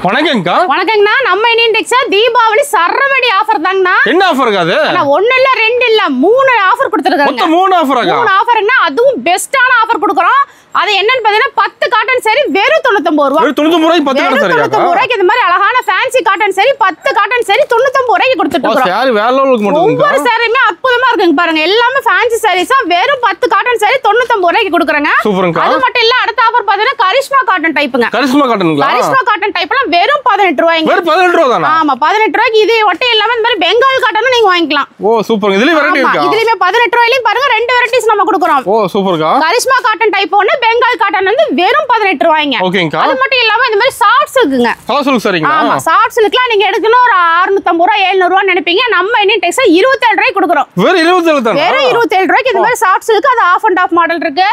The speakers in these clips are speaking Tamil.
வணக்கம்க்கா. வணக்கங்கண்ணா. நம்ம இந்தியன் டெக்ஸ்டைல் தீபாவளி சரவடி ஆஃபர் தாங்கண்ணா. என்ன ஆஃபர்க்கா அது? ஒன்னு இல்ல ரெண்டு இல்ல 3 ஆஃபர் கொடுத்துருக்காங்க. மொத்தம் 3 ஆஃபர்க்கா? 3 ஆஃபர்னா அதுவும் பெஸ்டான ஆஃபர் கொடுக்குறோம். அது என்னன்னு பாத்தீங்கன்னா 10 காட்டன் சாரி வெறும் 99 ரூபாய். 99 ரூபாய்க்கு 10 காட்டன் சாரி. 99 ரூபாய்க்கு இந்த மாதிரி அழகான fancy cotton sorry 10 cotton sorry 99 ரூபாய்க்கு கொடுத்துட்டு இருக்கோம். சாரி வேற லெவலுக்கு மட்டும். ஒவ்வொரு சாரியுமே அற்புதமா இருக்குங்க பாருங்க. எல்லாமே ஃபேன்சி சாரீஸா வெறும் 10 காட்டன் சாரி 99 ரூபாய்க்கு கொடுக்குறாங்க. சூப்பர்ங்க. அது மட்டும் இல்ல அடுத்த ஆஃபர் பாத்தீங்கன்னா கரிஷ்மா காட்டன் டைப்புங்க. கரிஷ்மா காட்டன்ங்களா? கரிஷ்மா காட்டன் டைப்லாம் வெறும் 18 ரூபாய்ங்க. வெறும் 18 ரூபாய் தானா? ஆமா 18 ரூபாய்க்கு இது ஒட்டை இல்லாம இந்த மாதிரி பெங்கால் காட்டனும் நீங்க வாங்கிக்கலாம். ஓ சூப்பர். இதுல வெரைட்டி இருக்கா? இதுலயே 18 ரூபாயிலயும் பாருங்க ரெண்டு வெரைட்டிஸ் நம்ம கொடுக்குறோம். ஓ சூப்பர்க்கா. கரிஷ்மா காட்டன் டைப் ஒன்னு பெங்கால் காட்டன் வந்து வெறும் 18 ரூபாய்ங்க. ஓகேங்கா. அது மட்டும் இல்லாம இந்த மாதிரி சாஃப்ட் சில்க்ங்க. சாஃப்ட் சில்க் சரிங்களா? ஆமா சாஃப்ட் சில்க்லாம் நீங்க எடுக்கணும் ஒரு 650 ரூபாய் 700 ரூபாய் நினைப்பீங்க. நம்ம இந்தியன் டெக்ஸ்டைல் 27 ரூபாய்க்கு கொடுக்குறோம். வெறும் 27 தானா? வெறும் 27 ரூபாய்க்கு இந்த மாதிரி சாஃப்ட் சில்க் அது ஆஃப் அண்ட் ஆஃப் மாடல் இருக்கு.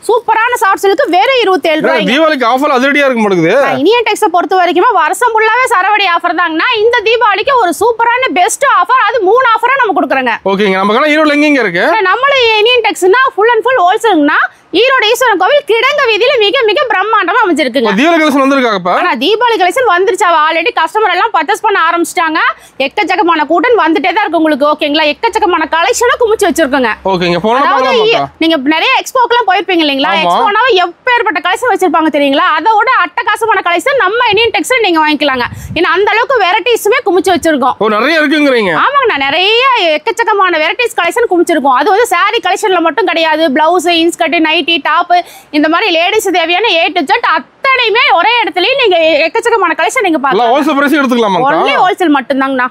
சூப்பரான சாஃப்ட் சில்க் வெறும் 27 ரூபாய். தீபாவளிக்கு ஆஃபர் அதிரடியா இருக்க மாட்டேங்குது. இந்தியன் டெக்ஸ்டைல் பொறுத்த வரைக்கும் வருஷம் ஃபுல்லாவே சரவடி ஆஃபர் தாங்கனா. இந்த தீபாவளிக்கு ஒரு சூப்பரான பெஸ்ட் ஆஃபர் அது 3 ஆஃபரா நம்ம கொடுக்குறோங்க. ஓகேங்க. நம்ம கடை ஈரோட்ல எங்க இருக்கு? நம்மள இந்தியன் டெக்ஸ்னா ஃபுல் அண்ட் ஃபுல் ஹோல்சேல்னா ஈரோடு ஈஸ்வரன் கோவில் கிடங்க வீதியில மிக மிக பிரம்மாண்டமா அமைஞ்சிருக்குங்க. தீபாவளி கலெக்ஷன் வந்திருக்காங்கப்பா. ஆனா தீபாவளி கலெக்ஷன் வந்துருச்சு. ஆல்ரெடி கஸ்டமர் எல்லாம் பர்ச்சேஸ் பண்ண ஆரம்பிச்சிட்டாங்க. எக்கச்சக்கமான கூட்டம் வந்துட்டே தான் இருக்கு உங்களுக்கு. ஓகேங்களா? எக்கச்சக்கமான கலெக்ஷனை குமிச்சு வச்சிருக்கோங்க. ஓகேங்க. போனா பார்க்கலாமா? நீங்க நிறைய எக்ஸ்போக்குலாம் போயிருப்பீங்க இல்லீங்களா? எக்ஸ்போனாவே எப்பேற்பட்ட கலெக்ஷன் வச்சிருப்பாங்க தெரியுங்களா? அதோட அட்டகாசமான கலெக்ஷன் நம்ம இந்தியன் டெக்ஸ்டைல் நீங்க வாங்கிக்கலாங்க. ஏன்னா அந்த அளவுக்கு வெரைட்டிஸுமே குமிச்சு வச்சிருக்கோம். ஓ நிறைய இருக்குங்கறீங்க. ஆமாங்க நிறைய எக்கச்சக்கமான வெரைட்டிஸ் கலெக்ஷன் குமிச்சிருக்கோம். அது வந்து saree கலெக்ஷன்ல மட்டும் கிடையாது. பிளவுஸ், இன்ஸ்கர்ட், நைட்டி, டாப் இந்த மாதிரி லேடிஸ் தேவையான A to Z அத்தனையுமே ஒரே இடத்துலயே நீங்க எக்கச்சக்கமான கலெக்ஷன் நீங்க பார்க்கலாம். ஹோல்சேல் பிரைஸ் எடுத்துக்கலாமா? ஒன்லி ஹோல்சேல் மட்டும் தாங்கண்ணா.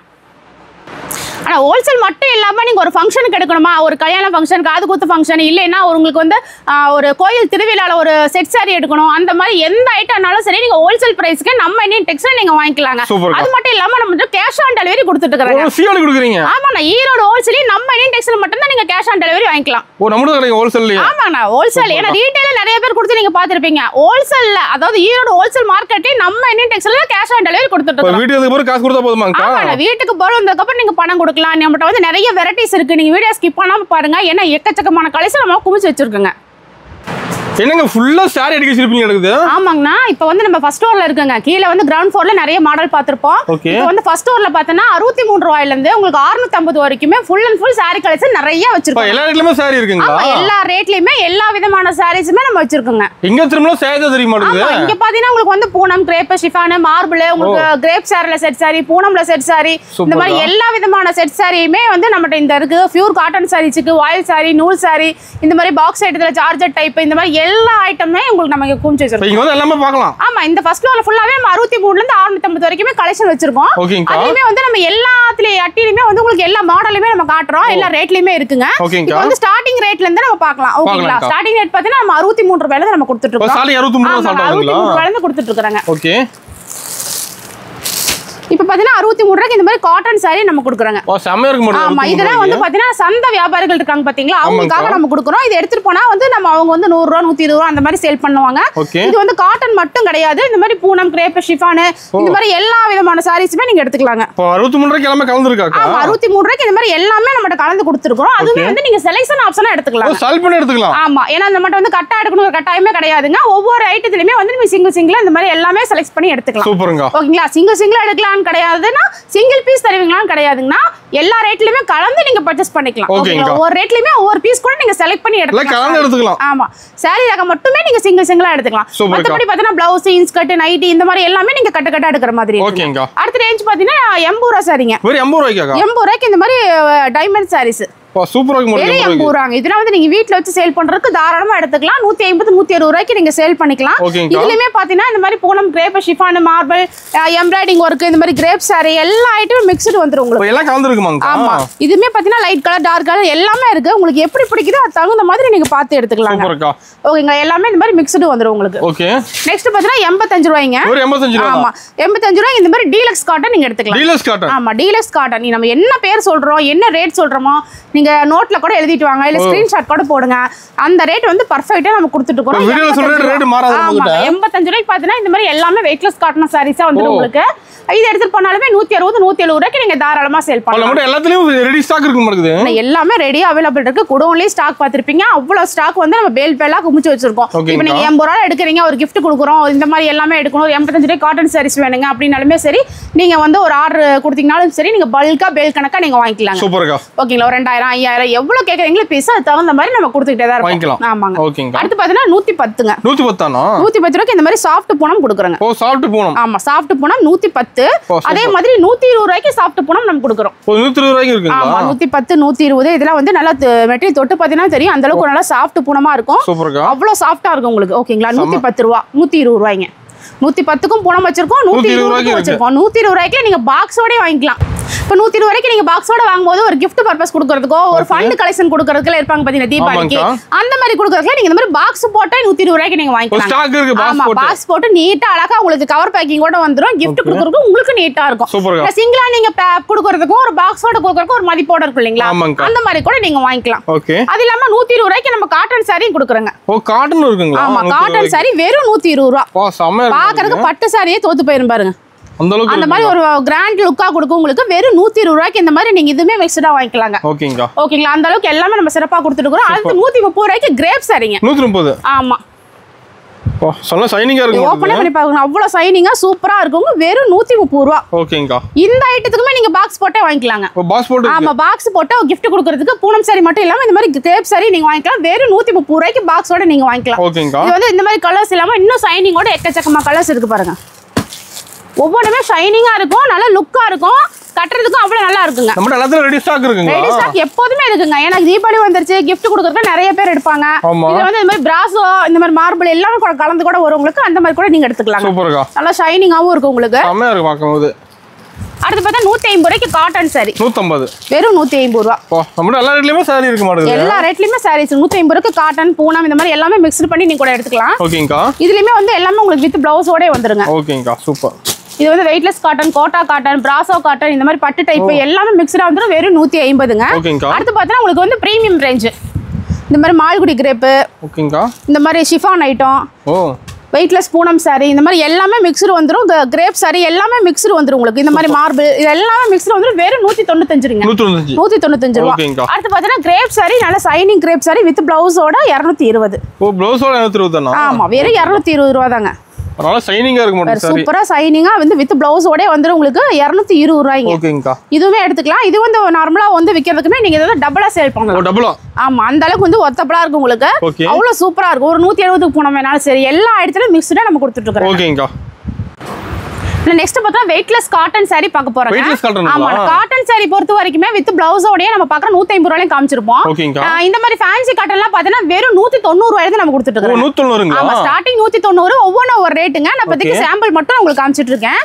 ஆனா ஹோல்சேல் மட்டும் இல்லாம நீங்க ஒரு ஃபங்க்ஷனுக்கு எடுக்கணுமா, ஒரு கல்யாண ஃபங்க்ஷன், காது குத்து ஃபங்க்ஷன், இல்லைன்னா உங்களுக்கு வந்து ஒரு கோயில் திருவிழால ஒரு செட் சாரி எடுக்கணும், அந்த மாதிரி எந்த ஐட்டம்னாலும் சரி நீங்க ஹோல்சேல் பிரைஸ்க்கு நம்ம இந்தியன் டெக்ஸ்டைல் நீங்க வாங்கிக்கலாங்க. அது மட்டும் இல்லாம நம்ம கேஷ் ஆன் டெலிவரி கொடுத்துட்டு இருக்காங்க. சிஓடி கொடுக்குறீங்க? ஆமாண்ணா. ஈரோடு ஹோல்சேல் நம்ம இந்தியன் டெக்ஸ்டைல் மட்டும் தான் நீங்க கேஷ் ஆன் டெலிவரி வாங்கிக்கலாம். ஓ நம்ம கடைக்கு ஹோல்சேல்லையா? ஆமாண்ணா ஹோல்சேல். ஏன்னா ரீட்டைல நிறைய பேர் கொடுத்து நீங்க பாத்திருப்பீங்க. ஹோல்சேல்ல அதாவது ஈரோடு ஹோல்சேல் மார்க்கெட்ல நம்ம இந்தியன் டெக்ஸ்டைல்ல கேஷ் ஆன் டெலிவரி கொடுத்துட்டு இருக்கோம். வீட்டுக்கு போற காசு கொடுத்தா போதுமாங்க? ஆமாண்ணா வீட்டுக்கு போறதுக்கு அப்புறம் நீங்க பணம் கொடுக்கலாம். நம்மட்ட வந்து நிறைய வெரைட்டிஸ் இருக்கு. நீங்க வீடியோ ஸ்கிப் பண்ணாம பாருங்க. ஏன்னா எக்கச்சக்கமான கலெக்ஷன் நம்ம குமிச்சு வச்சிருக்கோங்க. என்னங்க ஃபுல்லா சாரி எடுக்க வச்சிருப்பீங்க இருக்குது? ஆமாங்கண்ணா. இப்போ வந்து நம்ம ஃபர்ஸ்ட் ஃப்ளோர்ல இருக்குங்க. கீழ வந்து கிரவுண்ட் ஃப்ளோர்ல நிறைய மாடல் பார்த்திருப்போம். இப்போ வந்து ஃபர்ஸ்ட் ஃப்ளோர்ல பார்த்தனா 63 ரூபாயில இருந்து உங்களுக்கு 650 வரைக்குமே full and full sorry collection நிறைய வச்சிருக்கோம். எல்லா ரேட்லயுமே சாரி இருக்குங்களா? ஆமா எல்லா ரேட்லயுமே எல்லா விதமான சாரீஸுமே நம்ம வச்சிருக்கோங்க. எங்க திரும்ப சாரி தான் தெரியுமா இருக்குது? இங்க பாத்தீங்கன்னா உங்களுக்கு வந்து பூனம், கிரேப், ஷிஃபான், மார்பிள், உங்களுக்கு கிரேப் சாரில செட் சாரி, பூனம்ல செட் சாரி, இந்த மாதிரி எல்லா விதமான செட் சாரியுமே வந்து நம்மட்ட இந்த இருக்கு. பியூர் காட்டன் சாரீஸ்க்கு வாயில் சாரி, நூல் சாரி, இந்த மாதிரி பாக்ஸ் ஐட்டத்துல சார்ஜர் டைப், இந்த மாதிரி எல்லா ஐட்டமே உங்களுக்கு நமக்கு குமிச்சு வச்சிருக்கோம். இங்க வந்து எல்லாமே பார்க்கலாம். ஆமா இந்த ஃபர்ஸ்ட் ஃப்ளோர்ல ஃபுல்லாவே 63 ல இருந்து 650 வரைக்குமே கலெக்ஷன் வச்சிருக்கோம். அதுலயே வந்து நம்ம எல்லாத்துலயே அட்டிலயுமே வந்து உங்களுக்கு எல்லா மாடலுமே நம்ம காட்டுறோம். எல்லா ரேட்லயுமே இருக்குங்க. இப்போ வந்து ஸ்டார்டிங் ரேட்ல இருந்து நம்ம பார்க்கலாம். ஓகேங்களா? ஸ்டார்டிங் ரேட் பார்த்தீங்கன்னா நம்ம 63 ரூபாயில இருந்து நம்ம கொடுத்துட்டு இருக்கோம். சாரி 63 ரூபாயில இருந்து கொடுத்துட்டு இருக்காங்க. ஓகே. இப்போ பாத்தீங்கன்னா 63 ரூபாய்க்கு இந்த மாதிரி காட்டன் சாரி நம்ம கொடுக்குறாங்க. ஓ செமையா இருக்கு மேடம். ஆமா இதெல்லாம் வந்து பாத்தீங்கன்னா சந்தை வியாபாரிகள் இருக்காங்க பாத்தீங்களா, அவங்களுக்காக நம்ம கொடுக்குறோம். இது எடுத்துட்டு போனா வந்து நம்ம அவங்க வந்து 100 ரூபாய் 120 ரூபாய் அந்த மாதிரி சேல் பண்ணுவாங்க. இது வந்து காட்டன் மட்டும் கிடையாது. இந்த மாதிரி பூனம், கிரேப், ஷிஃபான் இந்த மாதிரி எல்லா விதமான சாரீஸுமே நீங்க எடுத்துக்கலாங்க. 63 ரூபாய்க்கு எல்லாமே கலந்துருக்காங்க. ஆமா 63 ரூபாய்க்கு இந்த மாதிரி எல்லாமே நம்மட்ட கலந்து கொடுத்துருக்கோம். அதுவே வந்து நீங்க செலக்ஷன் ஆப்ஷனா எடுத்துக்கலாம். செலக்ட் பண்ணி எடுத்துக்கலாம். ஆமா ஏன்னா நம்மட்ட வந்து கட்டா எடுக்கணும் கட்டாயமே கிடையாதுங்க. ஒவ்வொரு ஐட்டத்திலயுமே வந்து நீங்க சிங்கிள் இந்த மாதிரி எல்லாமே செலக்ட் பண்ணி எடுத்துக்கலாம். சூப்பருங்க. ஓகேங்களா? சிங்கிள் எடுக்கலாம்னு கிடையாதுன்னா சிங்கிள் பீஸ் தருவீங்களான்னு கிடையாதுங்கன்னா எல்லா ரேட்லயுமே கலந்து நீங்க பர்ச்சேஸ் பண்ணிக்கலாம். ஒவ்வொரு ரேட்லயுமே ஒவ்வொரு பீஸ் கூட நீங்க செலக்ட் பண்ணி எடுத்துக்கலாம். ஆமா சாரி ரகம் மட்டுமே நீங்க சிங்கிளா எடுத்துக்கலாம். மத்தபடி பாத்தீங்கன்னா பிளவுஸ், இன்ஸ்கர்ட், நைட்டி இந்த மாதிரி எல்லாமே நீங்க கட்ட எடுக்கிற மாதிரி. அடுத்த ரேஞ்ச் பாத்தீங்கன்னா 80 ரூபாய் சாரிங்க. 80 ரூபாய்க்கு இந்த மாதிரி டைமண்ட் சாரீஸ் சூப்பரா இருக்கு. இதெல்லாம் வந்து நீங்க வீட்ல வச்சு சேல் பண்றதுக்கு தாராளமா எடுத்துக்கலாம். 150 160 ரூபாய்க்கு நீங்க சேல் பண்ணிக்கலாம். இதுலயுமே பாத்தீங்கன்னா இந்த மாதிரி Poonam, crepe, chiffon, marble, embroidering work, இந்த மாதிரி கிரேப் சாரி எல்லா ஐட்டமும் மிக்ஸ்டு வந்துரும் உங்களுக்கு. எல்லாம் கலந்துருக்குமாங்க? ஆமா இதுமே பாத்தீங்கன்னா லைட் கலர், டார்க் கலர் எல்லாமே இருக்கு. உங்களுக்கு எப்படி பிடிக்குதோ அது தகுந்த மாதிரி நீங்க பார்த்து எடுத்துக்கலாம். ஓகேங்க எல்லாமே இந்த மாதிரி மிக்ஸ்டு வந்துரும் உங்களுக்கு. ஓகே. நெக்ஸ்ட் பாத்தீங்கன்னா 85 ரூபாய்ங்க. 85 ரூபாய். ஆமா 85 ரூபாய் இந்த மாதிரி டீலக்ஸ் காட்டன் நீங்க எடுத்துக்கலாம். Deluxe cotton. ஆமா டீலக்ஸ் காட்டன். நம்ம என்ன பேர் சொல்றோம், என்ன ரேட் சொல்றோமோ நீங்க நோட்ல கூட எழுதிட்டு வாங்க இல்ல ஸ்கிரீன்ஷாட் கூட போடுங்க அந்த ரேட் வந்து பர்ஃபெக்ட்டா நம்ம கொடுத்துட்டு இருக்கோம் வீடியோல சொல்ற ரேட் மாறாது நமக்கு 85 ரூபாய்க்கு பாத்தீங்கன்னா இந்த மாதிரி எல்லாமே வெயிட்லெஸ் காட்டன் சாரீஸா வந்து உங்களுக்கு இது எடுத்து போனாலுமே 160 170 ரூபாய்க்கு நீங்க தாராளமா சேல் பண்ணலாம் நம்ம எல்லாத்துலயும் ரெடி ஸ்டாக் இருக்கு மாட்டேங்குது எல்லாமே ரெடி அவைலபிள் இருக்கு குடோன்லயே ஸ்டாக் பாத்திருப்பீங்க அவ்வளவு ஸ்டாக் வந்து நம்ம பேலா குமிச்சு வச்சிருக்கோம் இப்போ நீங்க 80 ரூபாய் எடுக்கறீங்க ஒரு gift கொடுக்குறோம் இந்த மாதிரி எல்லாமே எடுக்கணும் 85 ரூபாய் காட்டன் சாரீஸ் வேணுங்க அப்படினாலுமே சரி நீங்க வந்து ஒரு ஆர்டர் கொடுத்தீங்கனாலும் சரி நீங்க பல்கா பேல் கணக்கா நீங்க வாங்கிக்கலாம் சூப்பர்க்கா ஓகேங்களா 2000 5000 எவ்வளவு கேக்குறீங்களோ பீஸ் அது தகுந்த மாதிரி நம்ம கொடுத்துட்டே தான் இருக்கோம் ஆமாங்க ஓகேங்க அடுத்து பாத்தீங்கன்னா 110ங்க 110 ஆனா 110 ரூபாய்க்கு இந்த மாதிரி சாஃப்ட் பூனம் கொடுக்குறோங்க ஓ சாஃப்ட் பூனம் ஆமா சாஃப்ட் பூனம் 110 அதே மாதிரி 120 ரூபாய்க்கு சாஃப்ட் பூனம் நம்ம கொடுக்குறோம் ஓ 120 ரூபாய்க்கு இருக்குங்களா ஆமா 110 120 இதெல்லாம் வந்து நல்லா மெட்டீரியல் தொட்டு பாத்தீங்கன்னா தெரியும் அந்த அளவுக்கு நல்லா சாஃப்ட் பூனமா இருக்கும் சூப்பர்க்கா அவ்வளவு சாஃப்ட்டா இருக்கும் உங்களுக்கு ஓகேங்களா 110 ரூபாய் 120 ரூபாய்ங்க 110க்கும் பூனம் வச்சிருக்கோம் 120 ரூபாய்க்கு வச்சிருக்கோம் 120 ரூபாய்க்கு நீங்க பாக்ஸோட வாங்கிக்கலாம் இப்போ 120 ரூபாய்க்கு நீங்க பாக்ஸோட வாங்கும்போது ஒரு gift பர்பஸ் கொடுக்கிறதுக்கோ ஒரு ஃபண்ட் கலெக்ஷன் கொடுக்கிறதுக்குல இருப்பாங்க பாத்தீங்கன்னா தீபாவளிக்கு அந்த மாதிரி கொடுக்கிறதுக்குல நீங்க இந்த மாதிரி பாக்ஸ் போட்டா 120 ரூபாய்க்கு நீங்க வாங்கிக்கலாம் ஸ்டாக் இருக்கு பாக்ஸ் போட்டு பாக்ஸ் போட்டு நீட்டா அழகா உங்களுக்கு கவர் பேக்கிங் கூட வந்துரும் gift கொடுக்கிறதுக்கு உங்களுக்கு நீட்டா இருக்கும் சூப்பர்க்கா சிங்கிளா நீங்க கொடுக்கிறதுக்கும் ஒரு பாக்ஸோட கொடுக்கிறதுக்கு ஒரு மதிப்போட இருக்கும் இல்லீங்களா அந்த மாதிரி கூட நீங்க வாங்கிக்கலாம் ஓகே அது இல்லாம 120 ரூபாய்க்கு நம்ம காட்டன் saree கொடுக்குறோங்க ஓ காட்டன் இருக்குங்களா ஆமா காட்டன் saree வெறும் 120 ரூபாய் வா செம இருக்கு பாக்குறதுக்கு பட்டு சாரியே தோத்து போயிரும் பாருங்க அந்த மாதிரி ஒரு கிராண்ட் லுக்கா கொடுக்கும் உங்களுக்கு வெறும் 120 ரூபாய்க்கு இந்த மாதிரி நீங்க இதுமே மிக்ஸ்டா வாங்கிக்கலாங்க ஓகேங்களா அந்த அளவுக்கு எல்லாமே நம்ம சிறப்பா கொடுத்துட்டு அடுத்து 130 ரூபாய்க்கு கிரேப் சாரிங்க 130 ஆமா சொல்ல ஷைனிங்கா இருக்கு ஓபன் பண்ணி பாருங்க அவ்வளவு ஷைனிங்கா சூப்பரா இருக்குங்க வெறும் 130 ரூபாய் ஓகேங்கா இந்த ஐட்டத்துக்குமே நீங்க பாக்ஸ் போட்டே வாங்கிக்கலாங்க பாக்ஸ் போட்டு ஆமா பாக்ஸ் போட்டு gift கொடுக்கிறதுக்கு பூனம் சாரி மட்டும் இல்லாம இந்த மாதிரி கிரேப் சாரி நீங்க வாங்கிக்கலாம் வெறும் 130 ரூபாய்க்கு பாக்ஸோட நீங்க வாங்கிக்கலாம் ஓகேங்கா இது வந்து இந்த மாதிரி கலர்ஸ் இல்லாம இன்னும் ஷைனிங்கோட எக்கச்சக்கமா கலர்ஸ் இருக்கு பாருங்க ஒவ்வொருமே ஷைனிங்கா இருக்கும் நல்ல லுக்கா இருக்கும் கட்டறதுக்கு அவ்வளவு நல்லா இருக்குங்க நம்ம எல்லாத்துல ரெடி ஸ்டாக் இருக்குங்க ரெடி ஸ்டாக் எப்போதுமே இருக்குங்க ஏன்னா தீபாவளி வந்துருச்சு gift கொடுக்கறதுக்கு நிறைய பேர் எடுப்பாங்க இது வந்து இந்த மாதிரி பிராசோ இந்த மாதிரி மார்பிள் எல்லாமே கலந்து கூட வரும் உங்களுக்கு அந்த மாதிரி கூட நீங்க எடுத்துக்கலாம் சூப்பர்க்கா நல்லா ஷைனிங்காவும் இருக்கும் உங்களுக்கு செமையா இருக்கு பாக்கும்போது அடுத்து பார்த்தா 150 ரூபாய்க்கு காட்டன் saree 150 வெறும் 150 ரூபாய் நம்ம எல்லா ரேட்லயுமே saree இருக்கு மாட்டேங்குது எல்லா ரேட்லயுமே sarees 150 ரூபாய்க்கு காட்டன் பூனம் இந்த மாதிரி எல்லாமே மிக்ஸ் பண்ணி நீங்க கூட எடுத்துக்கலாம் ஓகேங்கா இதுலயுமே வந்து எல்லாமே உங்களுக்கு வித் பிளவுஸோட வந்துருங்க ஓகேங்கா சூப்பர் இது வந்து weightless cotton Kota cotton brasso cotton இந்த மாதிரி பட்டு டைப் எல்லாமே மிக்ஸ்டா வந்துரும் வெறும் 150ங்க அடுத்து பார்த்தா உங்களுக்கு வந்து பிரீமியம் ரேஞ்ச் இந்த மாதிரி மால்குடி கிரேப் ஓகேங்கா இந்த மாதிரி chiffon item weightless Poonam saree இந்த மாதிரி எல்லாமே மிக்ஸ்டு வந்துரும் கிரேப் saree எல்லாமே மிக்ஸ்டு வந்துரும் உங்களுக்கு இந்த மாதிரி மார்பிள் இது எல்லாமே மிக்ஸ்டு வந்துரும் வெறும் 195 195 ரூபாய் அடுத்து பார்த்தீங்கன்னா கிரேப் saree நல்ல ஷைனிங் கிரேப் saree வித் பிளவுஸோட 220 ஓ பிளவுஸோட 220 தானா ஆமா வெறும் 220 ரூபாய் தாங்க நல்லா ஷைனிங்கா இருக்கு மாட்டேங்குது சூப்பரா ஷைனிங்கா வந்து வித் பிளவுஸோட வந்துரும் உங்களுக்கு 220 ரூபாய்ங்க ஓகேங்கா இதுவே எடுத்துக்கலாம் இது வந்து நார்மலா வந்து விக்கிறதுக்குமே நீங்க இத டபுளா சேல் பண்ணலாம் டபுளா ஆமா அந்த அளவுக்கு வந்து ஒத்தப்பலா இருக்கு உங்களுக்கு அவ்வளவு சூப்பரா இருக்கும் ஒரு 170 க்கு போன வேணாலும் சரி எல்லா இடத்துலயும் மிக்ஸ்டா நம்ம கொடுத்துட்டு இருக்கோம் ஓகேங்கா நெக்ஸ்ட் பார்த்தா வெயிட்லெஸ் காட்டன் saree பார்க்க போறோம் ஆமா காட்டன் saree பொறுத்த வரைக்குமே வித் பிளவுஸோடயே நம்ம பார்க்கற 150 ரூபாயில காமிச்சிருப்போம் இந்த மாதிரி ஃபேன்சி காட்டன்லாம் பார்த்தா வெறும் 190 ரூபாயில நம்ம கொடுத்துட்டு இருக்கோம் 190ங்களா ஆமா ஸ்டார்டிங் 190 ஒவ்வொரு ஒரு ரேட்டுங்க நான் பத்திக்கு சாம்பிள் மட்டும் உங்களுக்கு காமிச்சிட்டு இருக்கேன்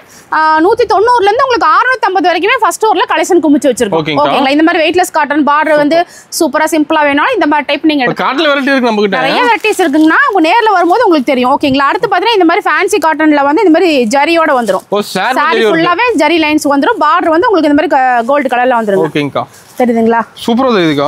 190 ல இருந்து உங்களுக்கு 650 வரைக்குமே ஃபர்ஸ்ட் ஃப்ளோர்ல கலெக்ஷன் குமிச்சு வச்சிருக்கோம் ஓகேங்களா இந்த மாதிரி வெயிட்லெஸ் காட்டன் பார்டர் வந்து சூப்பரா சிம்பிளா வேணாலும் இந்த மாதிரி டைப் நீங்க காட்டன்ல வெரைட்டி இருக்கு நம்ம கிட்ட நிறைய வெரைட்டிஸ் இருக்குன்னா உங்க நேர்ல வரும்போது உங்களுக்கு தெரியும் ஓகேங்களா அடுத்து பாத்தீங்கன்னா இந்த மாதிரி ஃபேன்சி காட்டன்ல வந்து இந்த மாதிரி ஜரியோட வந்துரும் சாரி ஃபுல்லாவே ஜரி லைன்ஸ் வந்துரும் பார்டர் வந்து உங்களுக்கு இந்த மாதிரி கோல்ட் கலர்ல வந்துரும் ஓகேங்கா தெரியுதுங்களா சூப்பரா தெரியுதுக்கா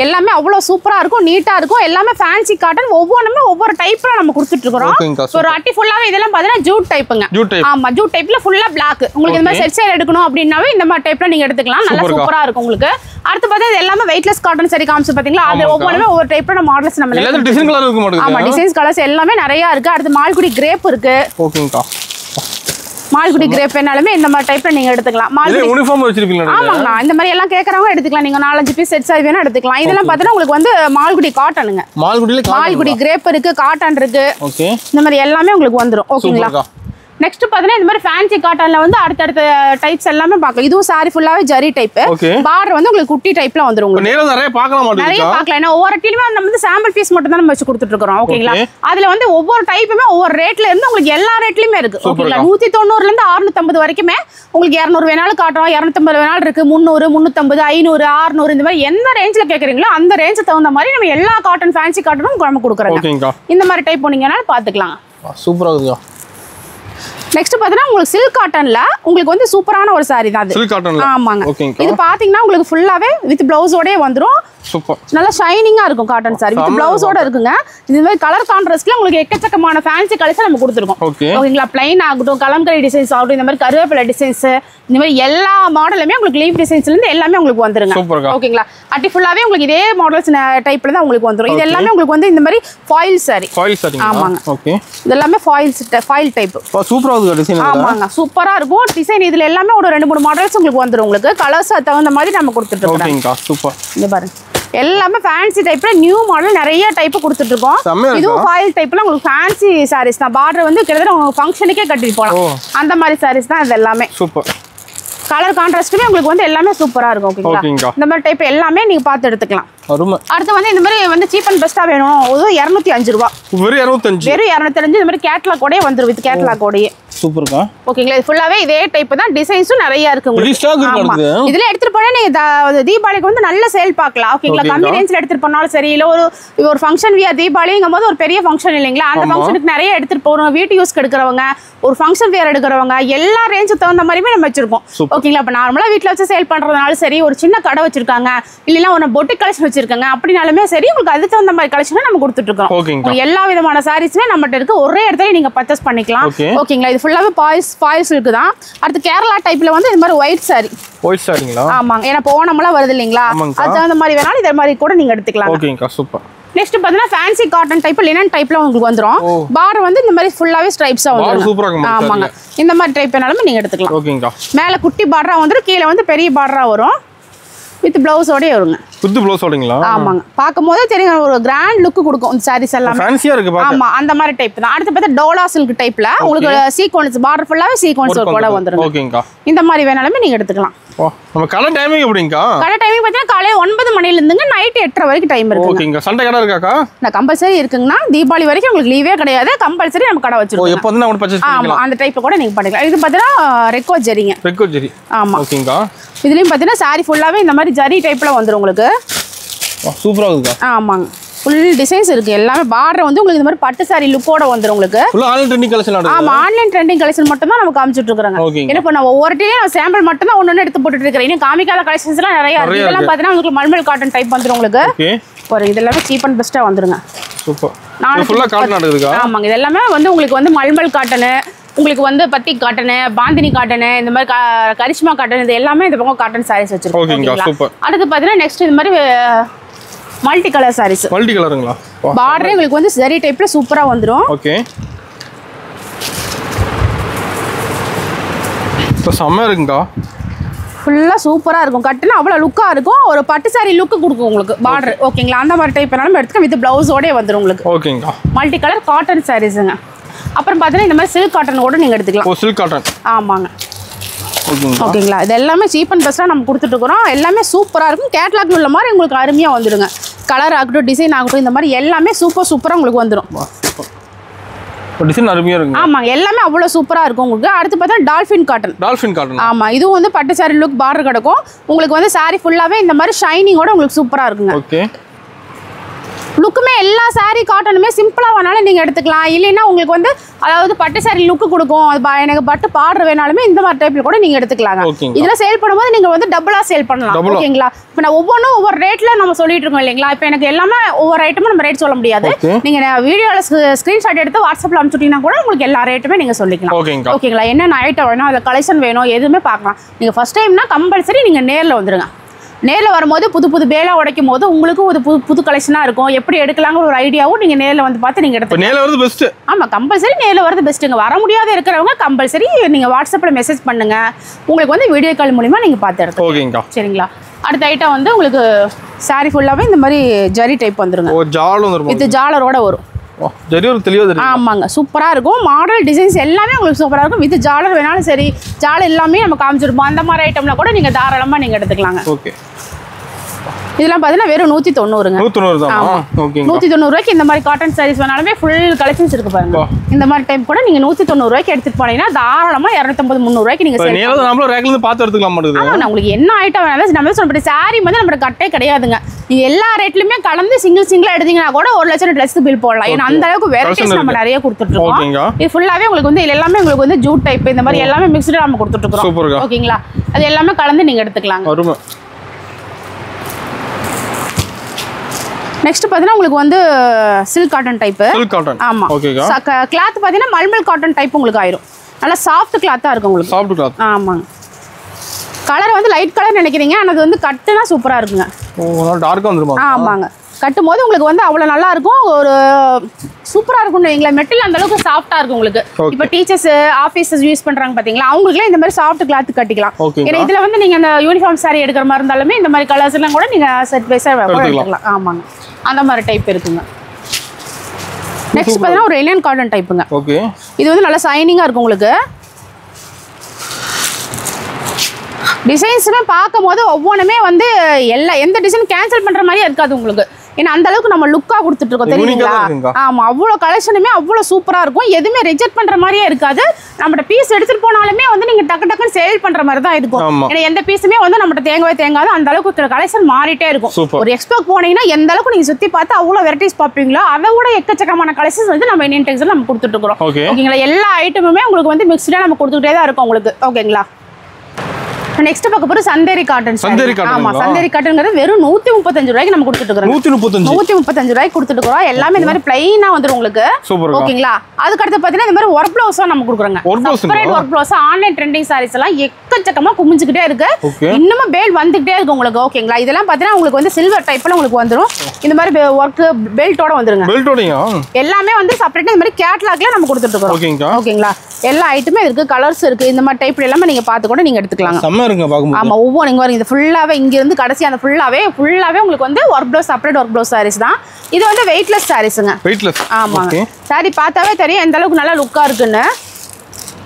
எல்லாமே அவ்வளவு சூப்பரா இருக்கும் நீட்டா இருக்கும் எல்லாமே ஃபேன்சி காட்டன் ஒவ்வொன்றுமே ஒவ்வொரு டைப்ல நம்ம கொடுத்துட்டு இருக்கோம் ஒரு அட்டி ஃபுல்லாவே இதெல்லாம் பாத்தீங்கன்னா ஜூட் டைப்புங்க ஆமா ஜூட் டைப்ல ஃபுல்லா பிளாக் உங்களுக்கு இந்த மாதிரி செட் சைடு எடுக்கணும் அப்படின்னாவே இந்த மாதிரி டைப்ல நீங்க எடுத்துக்கலாம் நல்லா சூப்பரா இருக்கும் உங்களுக்கு அடுத்து பார்த்தா இது எல்லாமே வெயிட்லெஸ் காட்டன் saree காமிச்சு பாத்தீங்களா அது ஒவ்வொன்றுமே ஒவ்வொரு டைப்ல மாடல்ஸ் நம்ம எல்லா டிசைன் கலர் இருக்கு மாட்டேங்குது ஆமா டிசைன்ஸ் கலர்ஸ் எல்லாமே நிறைய இருக்கு அடுத்து மால்குடி கிரேப் இருக்கு ஓகேங்கா மால்குடி கிரேப் வேணாலுமே இந்த மாதிரி டைப்ல நீங்க எடுத்துக்கலாம் மால்குடி யூனிஃபார்ம் வச்சிருப்பீங்களா ஆமாங்க இந்த மாதிரி எல்லாம் கேக்குறவங்க எடுத்துக்கலாம் நீங்க 4-5 பீஸ் செட் சாரி வேணா எடுத்துக்கலாம் இதெல்லாம் பார்த்தா உங்களுக்கு வந்து மால்குடி காட்டனுங்க மால்குடி கிரேப் இருக்கு காட்டன் இருக்கு ஓகே இந்த மாதிரி எல்லாமே உங்களுக்கு வந்துரும் ஓகேங்களா நெக்ஸ்ட் பாத்தீங்கன்னா இந்த மாதிரி ஃபேன்சி காட்டன்ல வந்து அடுத்த டைப்ஸ் எல்லாமே பார்க்கலாம் இதுவும் saree ஃபுல்லாவே ஜரி டைப் பார்டர் வந்து உங்களுக்கு குட்டி டைப்ல வந்துரும் உங்களுக்கு நேரா நிறைய பார்க்கலாம் நிறைய பார்க்கலாம் ஏன்னா ஒவ்வொரு டீலுமே நம்ம வந்து சாம்பிள் பீஸ் மட்டும் தான் நம்ம வச்சு கொடுத்துட்டு இருக்கோம் ஓகேங்களா அதுல வந்து ஒவ்வொரு டைப்புமே ஒவ்வொரு ரேட்ல இருந்து உங்களுக்கு எல்லா ரேட்லயுமே இருக்கு ஓகேங்களா 190 ல இருந்து 650 வரைக்குமே உங்களுக்கு 200 வேணாலும் காட்டுறோம் 250 வேணாலும் இருக்கு 300 350 500 600 இந்த மாதிரி எந்த ரேஞ்ச்ல கேக்குறீங்களோ அந்த ரேஞ்ச் தகுந்த மாதிரி நம்ம எல்லா காட்டன் ஃபேன்சி காட்டனும் நம்ம கொடுக்குறோம் இந்த மாதிரி டைப் போனீங்கனால பாத்துக்கலாம் சூப்பரா இருக்குங்க நெக்ஸ்ட் பாத்தீங்கன்னா உங்களுக்கு சில்க் காட்டன்ல உங்களுக்கு வந்து சூப்பரான ஒரு saree தான் சில்க் காட்டன்ல. ஆமாங்க. ஓகேங்க. இது பாத்தீங்கன்னா உங்களுக்கு ஃபுல்லாவே வித் ப்ளவுஸோடே வந்துரும். சூப்பர். நல்ல ஷைனிங்கா இருக்கும் காட்டன் saree வித் ப்ளவுஸோட இருக்குங்க. இது மாதிரி கலர் கான்ட்ராஸ்ட்ல உங்களுக்கு எக்கச்சக்கமான ஃபேன்சி கலெக்ஷன் நம்ம கொடுத்துருக்கோம். ஓகேங்களா? பிளைன் ஆகட்டும், கலம்கரி டிசைன்ஸ் ஆகட்டும், இந்த மாதிரி கருவேப்பிலை டிசைன்ஸ், இந்த மாதிரி எல்லா மாடலுமே உங்களுக்கு லீஃப் டிசைன்ஸ்ல இருந்து எல்லாமே உங்களுக்கு வந்துருங்க. ஓகேங்களா? அட்டி ஃபுல்லாவே உங்களுக்கு இதே மாடல்ஸ் டைப்ல தான் உங்களுக்கு வந்துரும். இது எல்லாமே உங்களுக்கு வந்து இந்த மாதிரி ஃபாயில் saree. Foil saree. ஆமாங்க. ஓகே. இது எல்லாமே ஃபாயில் டைப். சூப்பரா இருக்கு டிசைன். ஆமாங்க. சூப்பரா இருக்கும் டிசைன். இதுல எல்லாமே ஒரு 2-3 மாடல்ஸ் உங்களுக்கு வந்துரும். உங்களுக்கு கலர்ஸ் தகுந்த மாதிரி நம்ம கொடுத்துட்டு இருக்கோம். ஓகேங்கா. சூப்பர். இங்க பாருங்க. எல்லாமே ஃபேன்சி டைப்ல நியூ மாடல் நிறைய டைப் கொடுத்துட்டு இருக்கோம். இதுவும் ஃபாயில் டைப்ல உங்களுக்கு ஃபேன்சி சாரீஸ் தான். பார்டர் வந்து கிட்டத்தட்ட உங்க ஃபங்க்ஷனுக்கே கட்டிட்டு போலாம். அந்த மாதிரி சாரீஸ் தான் இது எல்லாமே. சூப்பர். கலர் கான்ட்ராஸ்ட்டுமே உங்களுக்கு வந்து எல்லாமே சூப்பரா இருக்கும். ஓகேங்களா? இந்த மாதிரி டைப் எல்லாமே நீங்க பார்த்து எடுத்துக்கலாம். அடுத்து வந்து இந்த மாதிரி வந்து சீப் அண்ட் பெஸ்டா வேணும். 205 ரூபாய். வெறும் 205. இந்த மாதிரி கேட்டலாக் கோடே வந்துரும். வித் கேட்டலாக் கோடே. சூப்பர்க்கா. ஓகேங்களா? இது ஃபுல்லாவே இதே டைப் தான். டிசைன்ஸும் நிறைய இருக்கு உங்களுக்கு. இதுல எடுத்துட்டு போனா நீங்க தீபாவளிக்கு வந்து நல்ல சேல் பார்க்கலாம். ஓகேங்களா? கம்மி ரேஞ்ச்ல எடுத்துட்டு போனாலும் சரி, இல்ல ஒரு ஃபங்க்ஷன் வியர் தீபாவளிங்கும்போது ஒரு பெரிய ஃபங்க்ஷன் இல்லைங்களா? அந்த ஃபங்க்ஷனுக்கு நிறைய எடுத்துட்டு போறோம். வீட்டு யூஸ்க்கு எடுக்கிறவங்க, ஒரு ஃபங்க்ஷன் வியர் எடுக்கிறவங்க, எல்லா ரேஞ்சுக்கு தகுந்த மாதிரிமே நம்ம வச்சிருக்கோம். ஓகேங்களா? இப்போ நார்மலா வீட்டுல வச்சு சேல் பண்றதுனாலும் சரி, ஒரு சின்ன கடை வச்சிருக்காங்க, இல்லைன்னா ஒரு பொட்டிக் கலெக்ஷன் வச்சிருக்காங்க, அப்படினாலுமே சரி உங்களுக்கு அதுக்கு தகுந்த மாதிரி கலெக்ஷனை நம்ம கொடுத்துட்டு இருக்கோம். எல்லா விதமான சாரீஸுமே நம்மகிட்ட இருக்கு. ஒரே இடத்துல நீங்க பர்ச்சேஸ் பண்ணிக்கலாம். ஓகேங்களா? இது ஃபுல்லாவே ஃபாயில் சில்க் தான். அடுத்து கேரளா டைப்ல வந்து இந்த மாதிரி ஒயிட் saree. ஒயிட் சாரிங்களா? ஆமாங்க. ஏன்னா போனம்லாம் வருது இல்லைங்களா? அது அந்த மாதிரி வேணாலும் இதே மாதிரி கூட நீங்க எடுத்துக்கலாம். ஓகேங்கா. சூப்பர். நெக்ஸ்ட் பாத்தீங்கன்னா ஃபேன்சி காட்டன் டைப், லினன் டைப்ல உங்களுக்கு வந்துரும். பார்டர் வந்து இந்த மாதிரி ஃபுல்லாவே ஸ்ட்ரைப்ஸா வந்துரும். ஆமாங்க. இந்த மாதிரி டைப் வேணாலும் நீங்க எடுத்துக்கலாம். ஓகேங்கா. மேல குட்டி பார்டரா வந்துரும், கீழ வந்து பெரிய பார்டரா வரும். வித் ப்ளவுஸோட வருங்க. வித் ப்ளவுஸோடங்களா? ஆமாங்க. பாக்கும்போது தெரியும் ஒரு கிராண்ட் லுக் கொடுக்கும் இந்த சாரீஸ் எல்லாம். ஃபேன்சியா இருக்கு பாக்க. ஆமா, அந்த மாதிரி டைப் தான். அடுத்து பார்த்தா டோலா சில்க் டைப்ல உங்களுக்கு சீக்வென்ஸ் பார்டர் ஃபுல்லாவே சீக்வென்ஸ் கூட வந்துரும். ஓகேங்கா. இந்த மாதிரி வேணாலுமே நீங்க எடுத்துக்கலாம். நம்ம கடை டைமிங் எப்படிங்கா? கடை டைமிங் பார்த்தீங்கன்னா காலையில 9 மணில இருந்துங்க நைட் 8:30 வரைக்கும் டைம் இருக்கு. ஓகேங்க. சண்டே கடை இருக்காக்கா? நான் கம்பல்சரி இருக்குங்கண்ணா. தீபாவளி வரைக்கும் உங்களுக்கு லீவே கிடையாது. கம்பல்சரி நம்ம கடை வச்சிருக்கோம். எப்போ வந்து நான் பர்ச்சேஸ் பண்ணிக்கலாம். ஆமா, அந்த டைப் கூட நீங்க பண்ணிக்கலாம். இது பார்த்தீங்கன்னா ரெக்கோ ஜெரிங்க. ரெக்கோ ஜெரி. ஆமா. ஓகேங்கா. இதுலயும் பார்த்தீங்கன்னா சாரி ஃபுல்லாவே இந்த மாதிரி ஜரி டைப்ல வந்துரும் உங்களுக்கு. சூப்பரா இருக்குக்கா. ஆமாங்க. ஃபுல் டிசைன்ஸ் இருக்கு. எல்லாமே பார்டர் வந்து உங்களுக்கு இந்த மாதிரி பட்டு சாரி லுக்கோட வந்துரும் உங்களுக்கு. ஃபுல் ஆன்லைன் ட்ரெண்டிங் கலெக்ஷன் நடக்குது. ஆமா, ஆன்லைன் ட்ரெண்டிங் கலெக்ஷன் மட்டும் தான் நமக்கு காமிச்சிட்டு இருக்காங்க. ஏன்னா இப்போ நான் ஒவ்வொரு டைம் சாம்பிள் மட்டும் தான் ஒண்ணு எடுத்து போட்டுட்டு இருக்கேன். இன்னும் காமிக்காத கலெக்ஷன்ஸ் எல்லாம் நிறைய இருக்கு. இதெல்லாம் பார்த்தீங்கன்னா உங்களுக்கு மல்மல் காட்டன் டைப் வந்துரும் உங்களுக்கு. ஓகே. ஒரு இதெல்லாம் சீப் அண்ட் பெஸ்டா வந்துருங்க. சூப்பர். ஃபுல்லா காட்டன் நடக்குதுக்கா? ஆமாங்க. இதெல்லாம் வந்து உங்களுக்கு வந்து மல்மல் காட்டன், உங்களுக்கு வந்து பத்திக் காட்டனு, பாந்தினி காட்டனு, இந்த மாதிரி கரிஷ்மா காட்டன், இது எல்லாமே இந்த பக்கம் காட்டன் சாரீஸ் வச்சிருக்கோம். அடுத்து பார்த்தீங்கன்னா நெக்ஸ்ட் இந்த மாதிரி மல்டி கலர் சாரீஸ். மல்டி கலருங்களா? பார்டரே உங்களுக்கு வந்து ஜரி டைப்ல சூப்பரா வந்துரும். ஓகே. இப்போ செம்ம இருக்குங்கா. ஃபுல்லா சூப்பரா இருக்கும். கட்டுனா அவ்வளவு லுக்கா இருக்கும். ஒரு பட்டு சாரி லுக் கொடுக்கும் உங்களுக்கு பார்டர். ஓகேங்களா? அந்த மாதிரி டைப் வேணாலும் எடுத்துக்க. வித் பிளவுஸோடே வந்துரும் உங்களுக்கு. ஓகேங்கா. மல்டி கலர் காட்டன் சாரீஸ்ங்க. அப்புறம் பார்த்தீங்கன்னா இந்த மாதிரி சில்க் காட்டன் கூட நீங்க எடுத்துக்கலாம். ஓ, சில்க் காட்டன். ஆமாங்க. ஓகேங்களா? இது எல்லாமே சீப் அண்ட் பெஸ்ட்டாக நம்ம கொடுத்துட்டு இருக்கிறோம். எல்லாமே சூப்பராக இருக்கும். கேட்லாக் உள்ள மாதிரி உங்களுக்கு அருமையாக வந்துடுங்க. கலர் ஆகட்டும், டிசைன் ஆகட்டும், இந்த மாதிரி எல்லாமே சூப்பராக உங்களுக்கு வந்துடும். டிசைன் அருமையாக இருக்கும். ஆமாங்க. எல்லாமே அவ்வளோ சூப்பராக இருக்கும் உங்களுக்கு. அடுத்து பார்த்தா டால்ஃபின் காட்டன். ஆமாம், இதுவும் வந்து பட்டு சாரி லுக் பார்டர் கிடக்கும் உங்களுக்கு. வந்து சாரி ஃபுல்லாகவே இந்த மாதிரி ஷைனிங்கோட உங்களுக்கு சூப்பராக இருக்குங்க. ஓகே. லுக்குமே எல்லா சாரி காட்டனுமே சிம்பிளா வேணாலும் நீங்க எடுத்துக்கலாம். இல்லைன்னா உங்களுக்கு வந்து அதாவது பட்டு சாரி லுக்கு கொடுக்கும். எனக்கு பட்டு பார்டர் வேணாலுமே இந்த மாதிரி டைப்ல கூட நீங்க எடுத்துக்கலாங்க. இதுல சேல் பண்ணும்போது நீங்க வந்து டபுளா சேல் பண்ணலாம். ஓகேங்களா? இப்போ நான் ஒவ்வொன்றும் ஒவ்வொரு ரேட்ல நம்ம சொல்லிட்டு இருக்கோம் இல்லைங்களா? இப்போ எனக்கு எல்லாமே ஒவ்வொரு ஐட்டமும் நம்ம ரேட் சொல்ல முடியாது. நீங்க வீடியோல ஸ்கிரீன்ஷாட் எடுத்து வாட்ஸ்அப்ல அனுப்பிச்சுட்டீங்கன்னா கூட உங்களுக்கு எல்லா ரேட்டுமே நீங்க சொல்லிக்கலாம். ஓகேங்களா? என்னென்ன ஐட்டம் வேணும், அதில் கலெக்ஷன் வேணும், எதுவுமே பார்க்கலாம். நீங்க ஃபர்ஸ்ட் டைம்னா கம்பல்சரி நீங்க நேரில் வந்துருங்க. நேரில் வரும்போது புது பேலா உடைக்கும் போது உங்களுக்கு ஒரு புது கலெக்ஷனாக இருக்கும். எப்படி எடுக்கலாங்கிற ஒரு ஐடியாவும் நீங்கள் நேரில் வந்து பார்த்து நீங்கள் எடுத்து. நேரில் வரது பெஸ்ட். ஆமாம், கம்பல்சரி நேரில் வரது பெஸ்ட்டுங்க. வர முடியாத இருக்கிறவங்க கம்பல்சரி நீங்கள் வாட்ஸ்அப்பில் மெசேஜ் பண்ணுங்க. உங்களுக்கு வந்து வீடியோ கால் மூலிமா நீங்கள் பார்த்து எடுத்துக்கலாம். ஓகேங்களா? சரிங்களா? அடுத்த ஐட்டம் வந்து உங்களுக்கு சாரி ஃபுல்லாகவே இந்த மாதிரி ஜரி டைப் வந்துருங்க. இது ஜாலரோட வரும். ஆமாங்க. சூப்பரா இருக்கும். மாடல் டிசைன்ஸ் எல்லாமே உங்களுக்கு சூப்பரா இருக்கும். வித் ஜாலர் வேணாலும் சரி, ஜாலர் எல்லாமே நம்ம காமிச்சிருப்போம். அந்த மாதிரி ஐட்டம்ல கூட நீங்க தாராளமா நீங்க எடுத்துக்கலாங்க. ஓகே. இதெல்லாம் பார்த்தீங்கன்னா வெறும் 190ங்க. 190 தான். ஓகே. 190 ரூபாய்க்கு இந்த மாதிரி காட்டன் சாரீஸ் வேணாலுமே ஃபுல் கலெக்ஷன்ஸ் இருக்கு பாருங்க. இந்த மாதிரி டைம் கூட நீங்க 190 ரூபாய்க்கு எடுத்துட்டு போனீங்கன்னா தாராளமா 250 300 ரூபாய்க்கு நீங்க சேல் பண்ணலாம். நம்மள ரேக்ல இருந்து பார்த்து எடுத்துக்கலாம் மாட்டேங்குது. ஆமா, உங்களுக்கு என்ன ஐட்டம் வேணாலும் நம்ம சொல்ற சாரி வந்து நம்ம கட்டே கிடையாதுங்க. நீங்க எல்லா ரேட்லயுமே கலந்து சிங்கிளா எடுத்தீங்கன்னா கூட 1 லட்சம் ட்ரெஸ் பில் போடலாம். ஏன்னா அந்த அளவுக்கு வெரைட்டிஸ் நம்ம நிறைய கொடுத்துட்டு இருக்கோம். இது ஃபுல்லாவே உங்களுக்கு வந்து எல்லாமே உங்களுக்கு வந்து ஜூட் டைப் இந்த மாதிரி எல்லாமே மிக்ஸ்டா நம்ம கொடுத்துட்டு இருக்கோம். ஓகேங்களா? அது எல்லாமே கலந்து நீங்க எடுத்துக்கலாம். நெக்ஸ்ட் பாத்தீங்கன்னா உங்களுக்கு வந்து silk cotton type. Silk cotton. ஆமா. ஓகேங்க. கிளாத் பாத்தீங்கன்னா மல்மல் காட்டன் டைப் உங்களுக்கு ஆயிரும். நல்லா சாஃப்ட் கிளாத்தா இருக்கும் உங்களுக்கு. Soft cloth. ஆமாங்க. கலர் வந்து லைட் கலர் நினைக்கிறீங்க, ஆனா அது வந்து கட்டுனா சூப்பரா இருக்குங்க. ஓ, டார்க்கா வந்துருமா? ஆமாங்க. கட்டும்போது உங்களுக்கு வந்து அவ்வளவு நல்லா இருக்கும். ஒரு சூப்பரா இருக்கும்னு வைங்களா. மெட்டீரியல் அந்த அளவுக்கு சாஃப்ட்டா இருக்கும் உங்களுக்கு. இப்போ டீச்சர்ஸ் ஆபீசஸ் யூஸ் பண்றாங்க பாத்தீங்களா, அவங்களுக்குலாம் இந்த மாதிரி சாஃப்ட் கிளாத் கட்டிக்கலாம். ஏன்னா இதுல வந்து நீங்க அந்த யூனிஃபார்ம் சாரி எடுக்கிற மாதிரி இருந்தாலுமே இந்த மாதிரி கலர்ஸ் எல்லாம் கூட நீங்க செட் வைஸா எடுத்துக்கலாம். ஆமாங்க. அந்த மாதிரி டைப் இருக்குங்க. நெக்ஸ்ட் பாத்தீங்கன்னா ஒரு லினன் காட்டன் டைப்புங்க. ஓகே. இது வந்து நல்லா ஷைனிங்கா இருக்கும் உங்களுக்கு. டிசைன்ஸுமே பார்க்கும்போது ஒவ்வொன்றுமே வந்து எந்த டிசைன் கேன்சல் பண்ற மாதிரியே இருக்காது உங்களுக்கு. ஏன்னா அந்த அளவுக்கு நம்ம லுக்கா கொடுத்துட்டு இருக்கோம் தெரியுங்களா. ஆமா, அவ்வளோ கலெக்ஷனுமே அவ்வளோ சூப்பரா இருக்கும். எதுவுமே ரிஜெக்ட் பண்ற மாதிரியே இருக்காது. நம்மகிட்ட பீஸ் எடுத்துட்டு போனாலுமே வந்து நீங்க டக்கு டக்குன்னு சேல் பண்ற மாதிரி தான் இருக்கும். ஏன்னா எந்த பீஸுமே வந்து நம்மகிட்ட தேங்காது. அந்த அளவுக்கு கலெக்ஷன் மாறிட்டே இருக்கும். ஒரு எக்ஸ்போக்கு போனீங்கன்னா எந்த அளவுக்கு நீங்க சுத்தி பார்த்து அவ்வளோ வெரைட்டிஸ் பார்ப்பீங்களோ அதை விட எக்கச்சக்கமான கலெக்ஷன்ஸ் வந்து நம்ம இந்தியன் டெக்ஸ்டைல்ல நம்ம கொடுத்துட்டு இருக்கிறோம். ஓகேங்களா? எல்லா ஐட்டமுமே உங்களுக்கு வந்து மிக்ஸ்டா நம்ம கொடுத்துக்கிட்டே தான் இருக்கும் உங்களுக்கு. ஓகேங்களா? நெக்ஸ்ட் பார்க்க போற சந்தேரி காட்டன். ஆமா, சந்தேரி காட்டன்ங்கிறது வெறும் 135 ரூபாய்க்கு நம்ம கொடுத்துட்டு இருக்கோம். 135 ரூபாய்க்கு கொடுத்துட்டு இருக்கோம். எல்லாமே இந்த மாதிரி பிளைனா வந்துரும் உங்களுக்கு. ஓகேங்களா? அதுக்கு அடுத்து பாத்தீங்கன்னா இந்த மாதிரி ஒர்க் ப்ளவுஸா நம்ம கொடுக்குறோங்க. Separate work blouse. Online trending saris எல்லாம் எக்கச்சக்கமா குமிஞ்சுக்கிட்டே இருக்கு. இன்னும் பேல் வந்துகிட்டே இருக்கு உங்களுக்கு. ஓகேங்களா? இதெல்லாம் பாத்தீங்கன்னா உங்களுக்கு வந்து சில்வர் டைப்ல உங்களுக்கு வந்துரும். இந்த மாதிரி ஒர்க் பெல்ட்டோட வந்துருங்க. பெல்ட்டோடயா எல்லாமே வந்து செப்பரேட்டா இந்த மாதிரி கேட்டலாக்ல நம்ம கொடுத்துட்டு இருக்கோம். ஓகேங்களா? எல்லா ஐட்டமே இருக்கு, கலர்ஸ் இருக்கு. இந்த மாதிரி டைப்ல எல்லாமே நீங்க பார்த்து கூட நீங்க எடுத்துக்கலாம். ஆமா, ஒவ்வொரு இங்க பாருங்க. இது ஃபுல்லாவே இங்க இருந்து கடைசி அந்த ஃபுல்லாவே உங்களுக்கு வந்து work blouse, separate work blouse saris தான். இது வந்து வெயிட்லெஸ் சாரீஸ்ங்க. வெயிட்லெஸ். ஆமாங்க. சாரி பார்த்தாவே தெரியும் எந்த அளவுக்கு நல்லா லுக்கா இருக்குன்னு.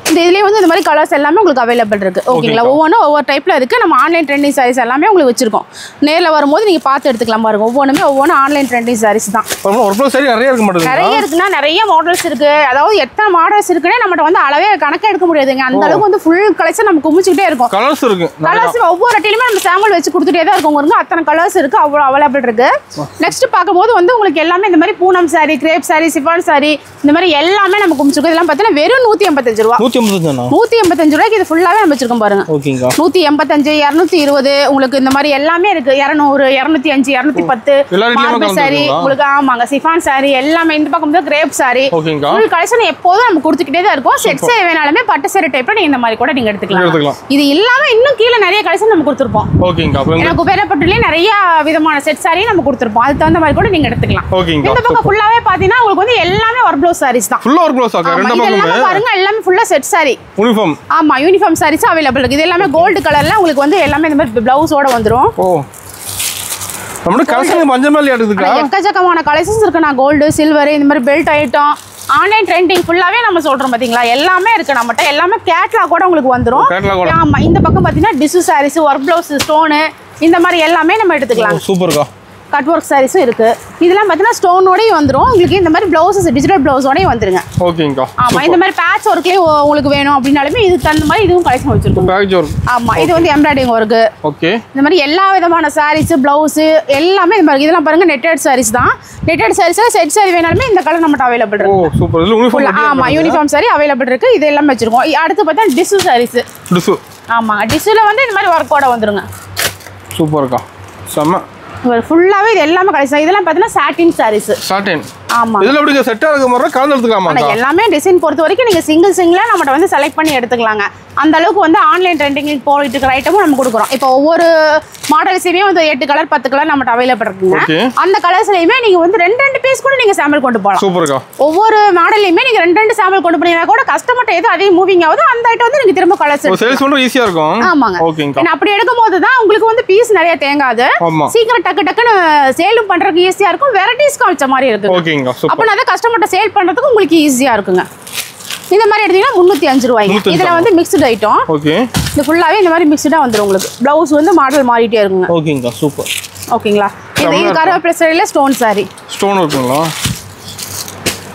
இந்த இதுலயே வந்து இந்த மாதிரி கலர்ஸ் எல்லாமே உங்களுக்கு அவைலபிள் இருக்கு. ஓகேங்களா? ஒவ்வொரு டைப்ல இருக்கு. நம்ம ஆன்லைன் ட்ரெண்டிங் சாரீஸ் எல்லாமே உங்களுக்கு வச்சிருக்கோம். நேர்ல வரும்போது நீங்க பார்த்து எடுத்துக்கலாம் பாருங்க. ஒவ்வொரு ஆன்லைன் ட்ரெண்டிங் சாரீஸ் தான். ஒரு ப்ளவுஸ் சாரி நிறைய இருக்க மாட்டேங்குது. நிறைய இருக்குன்னா நிறைய மாடல்ஸ் இருக்கு. அதாவது எத்தனை மாடல்ஸ் இருக்குன்னு நம்மட்ட வந்து அளவே கணக்கு எடுக்க முடியாதுங்க. அந்த அளவுக்கு வந்து ஃபுல் கலெக்ஷன் நம்ம குமிச்சிட்டே இருக்கும். கலர்ஸ் இருக்கு. கலர்ஸ் ஒவ்வொரு இடத்துலயுமே நம்ம சாம்பிள் வச்சு கொடுத்துட்டே தான் இருக்கோங்க. அத்தனை கலர்ஸ் இருக்கு, அவ்வளவு அவைலபிள் இருக்கு. நெக்ஸ்ட் பார்க்கும்போது வந்து உங்களுக்கு எல்லாமே இந்த மாதிரி பூனம் சாரி, கிரேப் சாரி, சிஃபான் சாரி இந்த மாதிரி எல்லாமே நம்ம குமிச்சிருக்கோம். இதெல்லாம் பார்த்தீங்கன்னா வெறும் 185 ரூபா. 185 ரூபாய்க்கு இது ஃபுல்லாவே நம்ம வச்சிருக்கோம் பாருங்க. 185 220 உங்களுக்கு இந்த மாதிரி எல்லாமே இருக்கு. 200 205 210 மார்பிள் சாரி உங்களுக்கு. ஆமாங்க, சிஃபான் சாரி எல்லாமே. இந்த பக்கம் வந்து கிரேப் சாரி. ஃபுல் கலெக்ஷன் எப்போதும் நம்ம கொடுத்துக்கிட்டே தான் இருக்கும். செட் சாரி வேணாலுமே பட்டு சாரி டைப்ல நீங்க இந்த மாதிரி கூட நீங்க எடுத்துக்கலாம். இது இல்லாம இன்னும் கீழே நிறைய கலெக்ஷன் நம்ம கொடுத்துருப்போம். ஏன்னா குபேரப்பட்டுலயே நிறைய விதமான செட் சாரி நம்ம கொடுத்துருப்போம். அதுக்கு தகுந்த மாதிரி கூட நீங்க எடுத்துக்கலாம். இந்த பக்கம் ஃபுல்லாவே பாத்தீங்கன்னா உங்களுக்கு வந்து எல்லாமே ஒர்க் ப்ளவுஸ் சாரீஸ் தான். ஃபுல்லா ஒர்க் ப்ளவுஸ் பாருங்க. எல்லாமே ஃபுல்லா செட் சாரி. யூனிஃபார்ம். ஆமா, யூனிஃபார்ம் சாரீஸ் அவைலபிள் இருக்கு. இது எல்லாமே கோல்ட் கலர்ல உங்களுக்கு வந்து எல்லாமே இந்த மாதிரி பிளவுஸோட வந்துரும். ஓ, நம்ம கலெக்ஷன் பஞ்சமாலி எடுத்துக்கா. எக்கச்சக்கமான கலெக்ஷன்ஸ் இருக்கு. நான் கோல்ட், சில்வர் இந்த மாதிரி பெல்ட் ஐட்டம் ஆன்லைன் ட்ரெண்டிங் ஃபுல்லாவே நம்ம சொல்றோம் பாத்தீங்களா. எல்லாமே இருக்கு நம்மட்ட. எல்லாமே கேட்லாக் கூட உங்களுக்கு வந்துரும். ஆமா, இந்த பக்கம் பாத்தீங்கன்னா tissue saris, work blouse, stone இந்த மாதிரி எல்லாமே நம்ம எடுத்துக்கலாம். சூப்பர்க்கா. கட் ஒர்க் சாரீஸும் இருக்கு. இதெல்லாம் பார்த்தீங்கன்னா ஸ்டோனோடய வந்துடும் உங்களுக்கு. இந்த மாதிரி பிளவுசஸ் டிஜிட்டல் பிளவுஸோடய வந்துருங்க. ஓகேங்கா. ஆமாம், இந்த மாதிரி பேட்ச் ஒர்க்லேயே உங்களுக்கு வேணும் அப்படின்னாலுமே இதுக்கு தகுந்த மாதிரி இதுவும் கலெக்ஷன் வச்சிருக்கோம். Patch work. ஆமாம், இது வந்து எம்ப்ராய்டிங் ஒர்க்கு. ஓகே. இந்த மாதிரி எல்லா விதமான சாரீஸ், பிளவுஸ் எல்லாமே இந்த மாதிரி. இதெல்லாம் பாருங்க நெட்டட் சாரீஸ் தான். நெட்டட் சாரீஸ் செட் சாரி வேணாலுமே இந்த கலர் நம்மகிட்ட அவைலபிள் இருக்கு. ஓ சூப்பர். யூனிஃபார்ம். ஆமாம், யூனிஃபார்ம் சாரி அவைலபிள் இருக்கு. இது எல்லாமே வச்சிருக்கோம். அடுத்து பார்த்தா டிஷ்யூ சாரீஸ். டிஷ்யூ. ஆமாம், டிஷ்யூல வந்து இந்த மாதிரி ஒர்க்கோட வந்துருங்க. சூப்பர்க்கா. செம்ம. ஃபுல்லாவே இது எல்லாமே கலெக்ஷன். இதெல்லாம் பார்த்தீங்கன்னா சாட்டின் சாரீஸ். சாட்டின். ஆமா, இதெல்லாம் எப்படிங்க செட்டா இருக்க மாதிரி கலந்து எடுத்துக்கலாமா? எல்லாமே டிசைன் பொறுத்த வரைக்கும் நீங்க சிங்கிளா நம்மட்ட வந்து செலக்ட் பண்ணி எடுத்துக்கலாங்க. அந்த அளவுக்கு வந்து ஆன்லைன் ட்ரெண்டிங் போயிட்டு இருக்கிற ஐட்டமும் நம்ம கொடுக்குறோம். இப்போ ஒவ்வொரு மாடல்ஸையுமே வந்து 8 கலர் 10 கலர் நம்மட்ட அவைலபிள் இருக்குங்க. அந்த கலர்ஸ்லயுமே நீங்க வந்து 2 பீஸ் கூட நீங்க சாம்பிள் கொண்டு போகலாம். சூப்பர்க்கா. ஒவ்வொரு மாடல்லையுமே நீங்க 2 சாம்பிள் கொண்டு போனீங்கன்னா கூட கஸ்டமர்ட்ட எது அதே மூவிங் ஆகுது அந்த ஐட்டம் வந்து நீங்க திரும்ப கலர்ஸ் சேல்ஸ் பண்ண ஈஸியா இருக்கும். ஆமாங்க. ஓகேங்க. அப்படி எடுக்கும்போது தான் உங்களுக்கு வந்து பீஸ் நிறைய தேங்காது. சீக்கிரம் டக்கு டக்குன்னு சேலும் பண்றதுக்கு ஈஸியா இருக்கும். வெரைட்டிஸ் காமிச்ச மாதிரி இருக்கு. ஓகேங்க. அப்ப அத கஸ்டமர்ட்ட சேல் பண்றதுக்கு உங்களுக்கு ஈஸியா இருக்குங்க. இந்த மாதிரி எடுத்தீங்கன்னா 305 ரூபாய்க்கு. இதுல வந்து மிக்ஸ்டு ஐட்டம். ஓகே. இது ஃபுல்லாவே இந்த மாதிரி மிக்ஸ்டா வந்துரும் உங்களுக்கு. ப்ளவுஸ் வந்து மாடல் மாறிட்டே இருக்குங்க. ஓகேங்க. சூப்பர். ஓகேங்களா இது கருவேப்பிலை சாரியில ஸ்டோன் சாரி ஸ்டோன் இருக்குங்களா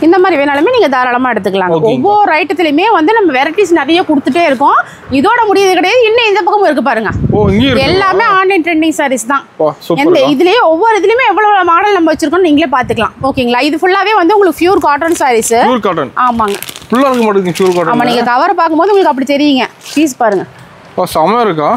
இந்த மாதிரி வேணாலுமே நீங்க தாராளமா எடுத்துக்கலாம் ஒவ்வொரு ஐட்டத்திலயுமே வந்து நம்ம வெரைட்டிஸ் நிறைய கொடுத்துட்டே இருக்கோம் இதோட முடியது கிடையாது இன்னும் இந்த பக்கமும் இருக்கு பாருங்க எல்லாமே ஆன்லைன் ட்ரெண்டிங் சாரீஸ் தான் எந்த இதுலயே ஒவ்வொரு இதுலயுமே எவ்வளவு மாடல் நம்ம வச்சிருக்கோம் நீங்களே பாத்துக்கலாம் ஓகேங்களா இது ஃபுல்லாவே வந்து உங்களுக்கு pure cotton saris pure cotton ஆமாங்க ஃபுல்லா இருக்க மாட்டேங்குது பியூர் காட்டன் ஆமா நீங்க கவர் பாக்கும்போது உங்களுக்கு அப்படி தெரியுங்க பீஸ் பாருங்க செம இருக்கா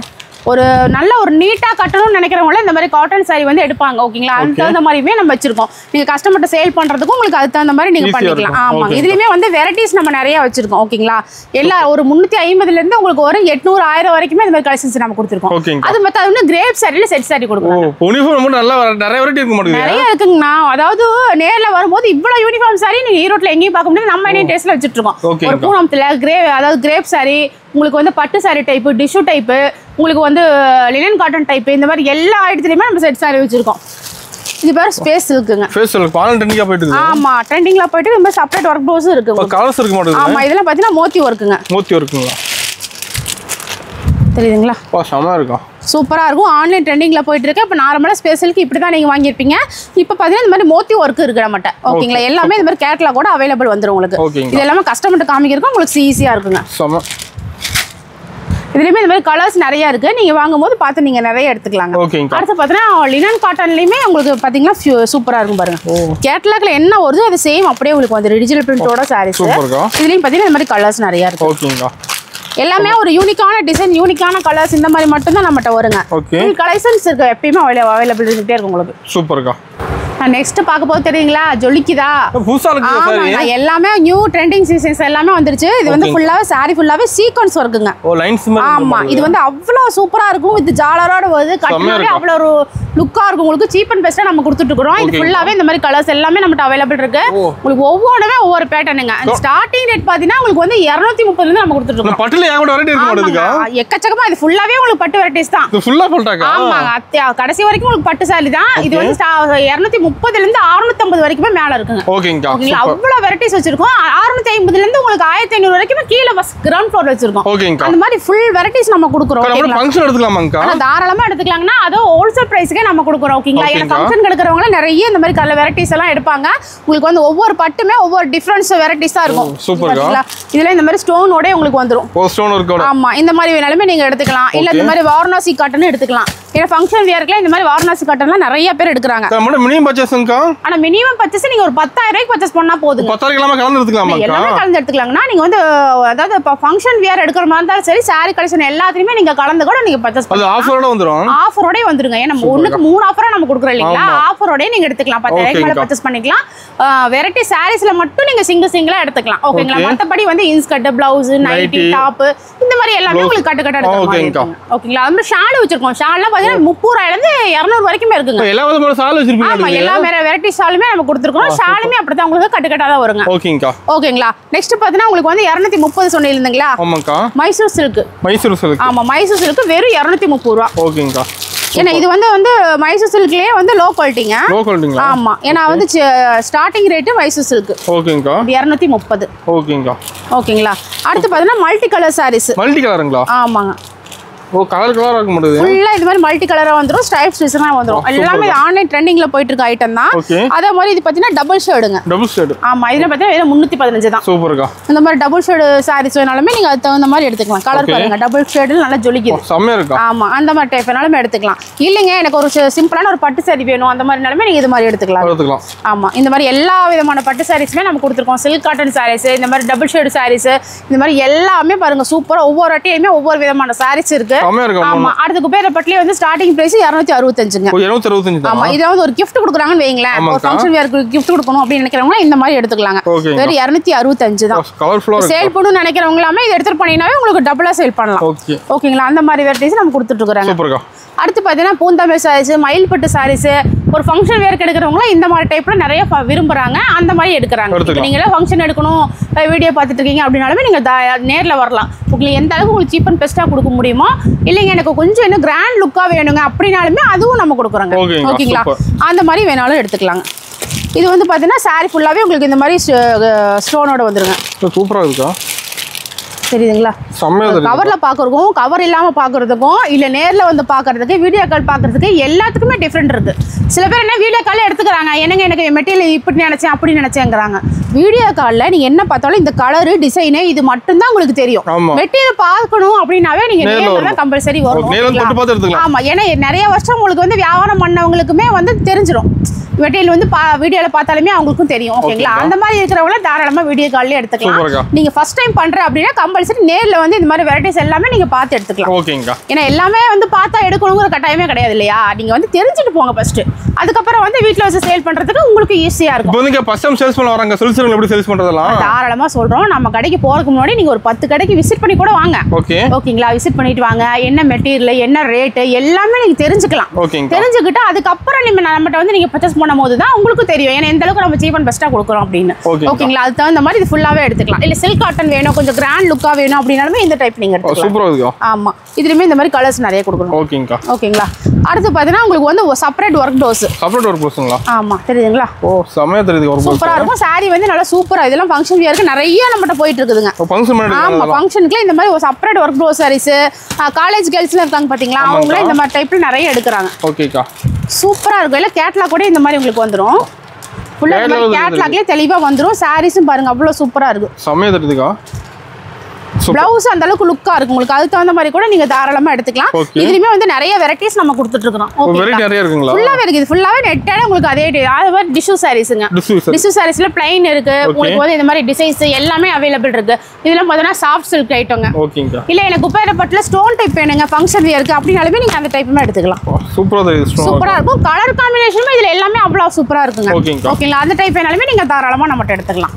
ஒரு நல்ல ஒரு நீட்டா கட்டணும்னு நினைக்கிறவங்கள இந்த மாதிரி காட்டன் சாரி வந்து எடுப்பாங்க ஓகேங்களா அதுக்கு தகுந்த மாதிரியுமே நம்ம வச்சிருக்கோம் நீங்க கஸ்டமர்ட்ட சேல் பண்றதுக்கும் உங்களுக்கு அதுக்கு தகுந்த மாதிரி நீங்க பண்ணிக்கலாம் ஆமாங்க இதுலயுமே வந்து வெரைட்டிஸ் நம்ம நிறைய வச்சிருக்கோம் ஓகேங்களா எல்லா ஒரு 350ல இருந்து உங்களுக்கு ஒரு 800 1000 வரைக்குமே இந்த மாதிரி கலெக்ஷன்ஸ் நம்ம கொடுத்துருக்கோம் அது மத்த அது கிரேப் சாரியில செட் சாரி கொடுக்குறோம் யூனிஃபார்ம் நல்லா நிறைய வெரைட்டி இருக்க மாட்டேங்குது நிறைய இருக்குங்கண்ணா அதாவது நேர்ல வரும்போது இவ்வளவு யூனிஃபார்ம் சாரி நீங்க ஈரோட்ல எங்கேயும் பார்க்க முடியாது நம்ம என்ன டேஸ்ட்ல வச்சிட்டு இருக்கோம் ஒரு பூனம்ல கிரேப் சாரி உங்களுக்கு வந்து பட்டு சாரி டைப் டிஷ்யூ டைப் உங்களுக்கு வந்து லினன் காட்டன் டைப் இந்த மாதிரி எல்லா ஐட்டத்துலயுமே நம்ம செட் சாரி வச்சிருக்கோம் இது பேர் ஸ்பேஸ் இருக்குங்க ஸ்பேஸ் இருக்கு பால் ட்ரெண்டிங்கா போயிட்டு இருக்கு ஆமா ட்ரெண்டிங்ல போயிட்டு நம்ம செப்பரேட் வர்க் ப்ளவுஸ் இருக்கு கலர்ஸ் இருக்க மாட்டேங்குது ஆமா இதெல்லாம் பாத்தீங்கன்னா மோத்தி வர்க்குங்க மோத்தி வர்க்குங்களா தெரியுதுங்களா செம இருக்கா சூப்பரா இருக்கும் ஆன்லைன் ட்ரெண்டிங்ல போயிட்டு இருக்கு இப்போ நார்மலா ஸ்பெஷலுக்கு இப்படி தான் நீங்க வாங்கியிருப்பீங்க இப்போ பாத்தீங்கன்னா இந்த மாதிரி மோத்தி ஒர்க் இருக்கு நம்மட்ட ஓகேங்களா எல்லாமே இந்த மாதிரி கேட்லாக் கூட அவைலபிள் வந்துரும் உங்களுக்கு இது எல்லாமே கஸ்டமர்ட்ட காமிக்கிறதுக்கு உங்களுக்கு ஈஸியா இருக்குங்க செம இதுலயுமே இந்த மாதிரி கலர்ஸ் நிறைய இருக்கு நீங்க வாங்கும்போது பார்த்து நீங்க நிறைய எடுத்துக்கலாங்க அடுத்து பாத்தீங்கன்னா லினன் காட்டன்லயுமே உங்களுக்கு பாத்தீங்கன்னா சூப்பரா இருக்கும் பாருங்க கேட்லாக்ல என்ன வருதோ அது சேம் அப்படியே உங்களுக்கு வந்து டிஜிட்டல் பிரிண்டோட சாரீஸ் இதுலயும் பாத்தீங்கன்னா இந்த மாதிரி கலர்ஸ் நிறைய இருக்கு எல்லாமே ஒரு யூனிக்கான டிசைன் யூனிக்கான கலர்ஸ் இந்த மாதிரி மட்டும் தான் நம்மட்ட வருங்க கலெக்ஷன்ஸ் இருக்கு எப்பயுமே அவைலபிள் இருந்துட்டே இருக்கும் உங்களுக்கு சூப்பர்க்கா நெக்ஸ்ட் பார்க்க போது தெரியுங்களா ஜொலிக்குதா எல்லாமே நியூ ட்ரெண்டிங் சீசன்ஸ் எல்லாமே வந்துருச்சு இது வந்து ஃபுல்லாவே சாரி ஃபுல்லாவே சீக்வென்ஸ் வர்க்குங்க ஆமா இது வந்து அவ்வளவு சூப்பரா இருக்கும் வித் ஜாலரோட வருது கட்டினாவே அவ்வளவு ஒரு லுக்கா இருக்கும் உங்களுக்கு சீப் அண்ட் பெஸ்டா நம்ம கொடுத்துட்டு இருக்கோம் இது ஃபுல்லாவே இந்த மாதிரி கலர்ஸ் எல்லாமே நம்மட்ட அவைலபிள் இருக்கு உங்களுக்கு ஒவ்வொன்றுமே ஒவ்வொரு பேட்டர்னுங்க ஸ்டார்டிங் ரேட் பாத்தீங்கன்னா உங்களுக்கு வந்து 230 இருந்து நம்ம கொடுத்துட்டு இருக்கோம் பட்டுல ஏகப்பட்ட வெரைட்டி இருக்கு மாட்டேங்குது எக்கச்சக்கமா இது ஃபுல்லாவே உங்களுக்கு பட்டு வெரைட்டிஸ் தான் இது ஃபுல்லா போட்டாங்க ஆமாங்க கடைசி வரைக்கும் உங்களுக்கு பட்டு சாரி தான் இது வந்து 230 ல இருந்து 650 வரைக்குமே மேல இருக்குங்க ஓகேங்க அவ்வளவு வெரைட்டிஸ் வச்சிருக்கோம் 650 ல இருந்து உங்களுக்கு 1500 வரைக்கும் கீழ கிரவுண்ட் ஃப்ளோர் வச்சிருக்கோம் ஓகேங்க அந்த மாதிரி ஃபுல் வெரைட்டிஸ் நம்ம கொடுக்குறோம் நம்ம ஃபங்க்ஷன் எடுத்துக்கலாமாங்க தாராளமா எடுத்துக்கலாம்னா அது ஹோல்சேல் பிரைஸ்க்கே நம்ம கொடுக்குறோம் ஓகேங்களா ஏன்னா ஃபங்க்ஷன் எடுக்கிறவங்க நிறைய இந்த மாதிரி கலர் வெரைட்டிஸ் எல்லாம் எடுப்பாங்க உங்களுக்கு வந்து ஒவ்வொரு பட்டுமே ஒவ்வொரு டிஃபரன்ஸ் வெரைட்டிஸா இருக்கும் சூப்பர்ங்க இதுல இந்த மாதிரி ஸ்டோனோட உங்களுக்கு வந்துரும் ஸ்டோன் இருக்கு ஆமா இந்த மாதிரி வேணாலுமே நீங்க எடுத்துக்கலாம் இல்ல இந்த மாதிரி வாரணாசி காட்டன் எடுத்துக்கலாம் ஏன்னா ஃபங்க்ஷன் வியர்க்குல இந்த மாதிரி வாரணாசி காட்டன்லாம் நிறைய பேர் எடுக்கறாங்க மினிமம் பர்ச்சேஸ்ங்கா ஆனா மினிமம் பர்ச்சேஸ் நீங்க ஒரு 10000 ரூபாய்க்கு பர்ச்சேஸ் பண்ணா போதும் 10000 கிலோ கலந்து எடுத்துக்கலாமா எல்லாமே கலந்து எடுத்துக்கலாம்னா நீங்க வந்து அதாவது இப்ப ஃபங்க்ஷன் வியர் எடுக்கிற மாதிரி இருந்தாலும் சரி சாரி கலெக்ஷன் எல்லாத்தையுமே நீங்க கலந்து கூட நீங்க பர்ச்சேஸ் பண்ணலாம் அது ஆஃபரோட வந்துரும் ஆஃபரோட வந்துருங்க ஏன்னா ஒண்ணுக்கு 3 ஆஃபரா நம்ம கொடுக்குறோம் இல்லீங்களா ஆஃபரோட நீங்க எடுத்துக்கலாம் 10000 மேல பர்ச்சேஸ் பண்ணிக்கலாம் வெரைட்டி சாரீஸ்ல மட்டும் நீங்க சிங்கிளா எடுத்துக்கலாம் ஓகேங்களா மத்தபடி வந்து இன்ஸ்கர்ட் பிளவுஸ் நைட்டி டாப் இந்த மாதிரி எல்லாமே உங்களுக்கு கட்டு கட்ட எடுத்துக்கலாம் ஓகேங்களா நம்ம ஷால் வச்சிருக்கோம் ஷால்லாம் பாத்தீங்கன்னா 30 ல இருந்து 200 வரைக்கும் இருக்குங்க எல்லா விதமான ஷால் வச்சிருப்பீங்க ஆமா எல்லா வெரைட்டி ஷாலுமே நம்ம கொடுத்துருக்கோம் ஷாலுமே அப்படிதான் உங்களுக்கு கட்டு கட்டா தான் வருங்க ஓகேங்களா நெக்ஸ்ட் பாத்தீங்கன்னா உங்களுக்கு வந்து 230 சொன்னீங்களா ஆமாக்கா மைசூர் சில்க் ஆமா மைசூர் சில்க் வெறும் 230 ரூபாய் ஓகேங்கா ஏன்னா இது வந்து மைசூர் சில்க்லயே வந்து லோ குவாலிட்டிங்க ஆமா ஏன்னா வந்து ஸ்டார்டிங் ரேட் மைசூர் சில்க் ஓகேங்கா 230 ஓகேங்களா அடுத்து பாத்தீங்கன்னா மல்டி கலர் சாரீஸ் மல்டி கலருங்களா ஆமாங்க கலர் கலரா இருக்க மாட்டேங்குது ஃபுல்லா இந்த மாதிரி மல்டி கலரா வந்துரும் ஸ்ட்ரைப்ஸ் டிசைனா வந்துரும் எல்லாமே ஆன்லைன் ட்ரெண்டிங்ல போயிட்டு இருக்க ஐட்டம் தான் அதே மாதிரி இது பாத்தீங்கன்னா டபுள் ஷேட் ஆமா இதுல பாத்தீங்கன்னா 315 தான் சூப்பர்க்கா இந்த மாதிரி டபுள் ஷேட் சாரீஸ் வேணாலுமே நீங்க அதுக்கு தகுந்த மாதிரி எடுத்துக்கலாம் கலர் பாருங்க டபுள் ஷேட்ல நல்லா ஜொலிக்குது செமையா இருக்கு ஆமா அந்த மாதிரி டைப் வேணாலுமே எடுத்துக்கலாம் இல்லங்க எனக்கு ஒரு சிம்பிளான ஒரு பட்டு சாரி வேணும் அந்த மாதிரினாலுமே நீங்க இது மாதிரி எடுத்துக்கலாம் ஆமா இந்த மாதிரி எல்லா விதமான பட்டு சாரீஸ்மே நம்ம கொடுத்துருக்கோம் சில்க் காட்டன் சாரீஸ் இந்த மாதிரி டபுள் ஷேட் சாரீஸ் இந்த மாதிரி எல்லாமே பாருங்க சூப்பரா ஒவ்வொரு அட்டையுமே ஒவ்வொரு விதமான சாரீஸ் இருக்கு ஆமா அடுத்து குபேரப்பட்டிலே வந்து ஸ்டார்டிங் பிரைஸ் 265ங்க 265 ஆமா இத வந்து ஒரு gift கொடுக்குறாங்கன்னு வைங்களேன் ஒரு ஃபங்க்ஷன் வேருக்கு gift கொடுக்கணும் அப்படி நினைக்கிறவங்க இந்த மாதிரி எடுத்துக்கலாங்க வெறும் 265 தான் கலர்ஃபுல்லா சேல் பண்ணனும் நினைக்கிறவங்களாமே இத எடுத்து பண்ணினாவே உங்களுக்கு டபுளா சேல் பண்ணலாம் ஓகேங்களா அந்த மாதிரி வெரைட்டிஸ் நம்ம கொடுத்துட்டு இருக்கோம் சூப்பர்க்கா அடுத்து பாத்தீங்கன்னா பூந்தமே சாரீஸ் மயில்பட்டு சாரீஸ் ஒரு ஃபங்க்ஷன் வேருக்கு எடுக்கிறவங்க இந்த மாதிரி டைப்ல நிறைய விரும்புறாங்க அந்த மாதிரி எடுக்கறாங்க நீங்க எல்லாம் ஃபங்க்ஷன் எடுக்கணும் வீடியோ பார்த்துட்டு இருக்கீங்க அப்படினாலுமே நீங்க நேர்ல வரலாம் உங்களுக்கு எந்த அளவுக்கு உங்களுக்கு சீப் அண்ட் பெஸ்டா கொடுக்க முடியுமோ இல்லைங்க எனக்கு கொஞ்சம் இன்னும் கிராண்ட் லுக்கா வேணுங்க அப்படினாலுமே அதுவும் நம்ம கொடுக்குறோங்க ஓகேங்களா அந்த மாதிரி வேணாலும் எடுத்துக்கலாங்க இது வந்து பாத்தீங்கன்னா சாரி ஃபுல்லாவே உங்களுக்கு இந்த மாதிரி ஸ்டோனோட வந்துருங்க சூப்பரா இருக்கா தெரியுதுங்களா? கவர்ல பாக்குறதுக்கும் கவர் இல்லாம பாக்குறதுக்கும் இல்ல நேர்ல வந்து பாக்குறதுக்கு வீடியோ கால் பாக்குறதுக்கு எல்லாத்துக்குமே டிஃபரெண்ட் இருக்கு. சில பேர் என்ன வீடியோ கால் எடுத்துக்கிறாங்க, என்னங்க எனக்கு மெட்டீரியல் இப்படி நினைச்சேன் அப்படி நினைச்சேங்கிறாங்க. வீடியோ கால்ல நீங்க என்ன பார்த்தாலும் இந்த கலரு டிசைனு இது மட்டும் தான் உங்களுக்கு தெரியும். மெட்டீரியல் பார்க்கணும் அப்படின்னாவே நீங்க நேர்ல தான் கம்பல்சரி வரும். ஆமா, ஏன்னா நிறைய வருஷம் உங்களுக்கு வந்து வியாபாரம் பண்ணவங்களுக்குமே வந்து தெரிஞ்சிடும். மெட்டீரியல் வந்து வீடியோல பார்த்தாலுமே அவங்களுக்கும் தெரியும். ஓகேங்களா? அந்த மாதிரி இருக்கிறவங்கள தாராளமா வீடியோ கால்ல எடுத்துக்கலாம். நீங்க ஃபர்ஸ்ட் டைம் பண்ற அப்படின்னா கம்பல்சரி நேர்ல வந்து இந்த மாதிரி வெரைட்டிஸ் எல்லாமே நீங்க பார்த்து எடுத்துக்கலாம். ஓகேங்க. ஏன்னா எல்லாமே வந்து பார்த்தா எடுக்கணுங்கிற கட்டாயமே கிடையாது இல்லையா? நீங்க வந்து தெரிஞ்சுட்டு போங்க ஃபர்ஸ்ட். அதுக்கப்புறம் வந்து வீட்ல வச்சு சேல் பண்றதுக்கு உங்களுக்கு ஈஸியா இருக்கும். இப்போ நீங்க ஃபர்ஸ்ட் டைம் சேல்ஸ் பண்ண வராங்க, சொல்லுங்க எப்படி சேல்ஸ் பண்றதெல்லாம் தாராளமா சொல்றோம். நம்ம கடைக்கு போறதுக்கு முன்னாடி நீங்க ஒரு 10 கடைக்கு விசிட் பண்ணி கூட வாங்க. ஓகேங்களா? விசிட் பண்ணிட்டு வாங்க. என்ன மெட்டீரியல், என்ன ரேட் எல்லாமே நீங்க தெரிஞ்சுக்கலாம். தெரிஞ்சுக்கிட்டு அதுக்கப்புறம் நம்மகிட்ட வந்து நீங்க பர்ச்சேஸ் பண்ணும்போது தான் உங்களுக்கு தெரியும் ஏன்னா எந்த அளவுக்கு நம்ம சீப் அண்ட் பெஸ்டா கொடுக்குறோம் அப்படின்னு. ஓகேங்களா? அதுக்கு தகுந்த மாதிரி இது ஃபுல்லாவே எடுத்துக்கலாம். இல்ல சில்க் காட்டன் வேணும், கொஞ்சம் கிராண்ட் லுக்கா வேணும் அப்படினாலுமே இந்த டைப் நீங்க எடுத்துக்கலாம். சூப்பரா இருக்கு. ஆமா, இதுலயுமே இந்த மாதிரி கலர்ஸ் நிறைய கொடுக்குறோம். ஓகேங்களா? அடுத்து பாத்தீங்கன்னா உங்களுக்கு வந்து separate work blouse. Separate work ப்ளவுஸ்ங்களா? ஆமா, தெரியுதுங்களா? ஓ, செமையா தெரியுது. ஒர்க் சூப்பரா இருக்கும். saree வந்து நல்லா சூப்பரா. இதெல்லாம் ஃபங்க்ஷன் வியருக்கு நிறைய நம்மட்ட போயிட்டு இருக்குதுங்க. ஃபங்க்ஷன் மாதிரி. ஆமா, ஃபங்க்ஷனுக்குல இந்த மாதிரி ஒரு separate work blouse sarees college கேர்ள்ஸ்ல இருக்காங்க பாத்தீங்களா, அவங்க இந்த மாதிரி டைப்ல நிறைய எடுக்கறாங்க. ஓகேக்கா, சூப்பரா இருக்கும். இல்ல கேட்லாக் கூட இந்த மாதிரி உங்களுக்கு வந்துரும். ஃபுல்லா கேட்லாக்லயே தெளிவா வந்துரும். சாரீஸும் பாருங்க அவ்வளவு சூப்பரா இருக்கு. செமையா தெரியுதுக்கா. பிளவுஸ் அந்த அளவுக்கு லுக்கா இருக்கு உங்களுக்கு. அதுக்கு தகுந்த மாதிரி கூட நீங்க தாராளமா எடுத்துக்கலாம். இதுலயுமே வந்து நிறைய வெரைட்டிஸ் நம்ம கொடுத்துட்டு இருக்கோம். வெரைட்டி நிறைய இருக்குங்களா? ஃபுல்லாவே இருக்கு. இது ஃபுல்லாவே நெட்டான உங்களுக்கு அதே அது மாதிரி டிஷ்யூ சாரீஸ்ங்க. டிஷ்யூ சாரீஸ்ல ப்ளைன் இருக்கு. உங்களுக்கு வந்து இந்த மாதிரி டிசைன்ஸ் எல்லாமே அவேலபிள் இருக்கு. இதெல்லாம் பார்த்தா சாஃப்ட் சில்க் ஐட்டம்ங்க. ஓகேங்க. இல்ல எனக்கு குப்பைரப்பட்டுல ஸ்டோன் டைப் வேணுங்க, ஃபங்க்ஷன் வியருக்கு அப்படினாலுமே நீங்க அந்த டைப்புமே எடுத்துக்கலாம். சூப்பரா இருக்கு. சூப்பரா இருக்கும். கலர் காம்பினேஷனும் இதுல எல்லாமே அவ்வளவு சூப்பரா இருக்குங்க. ஓகேங்களா? அந்த டைப் வேணாலுமே நீங்க தாராளமா நம்மட்ட எடுத்துக்கலாம்.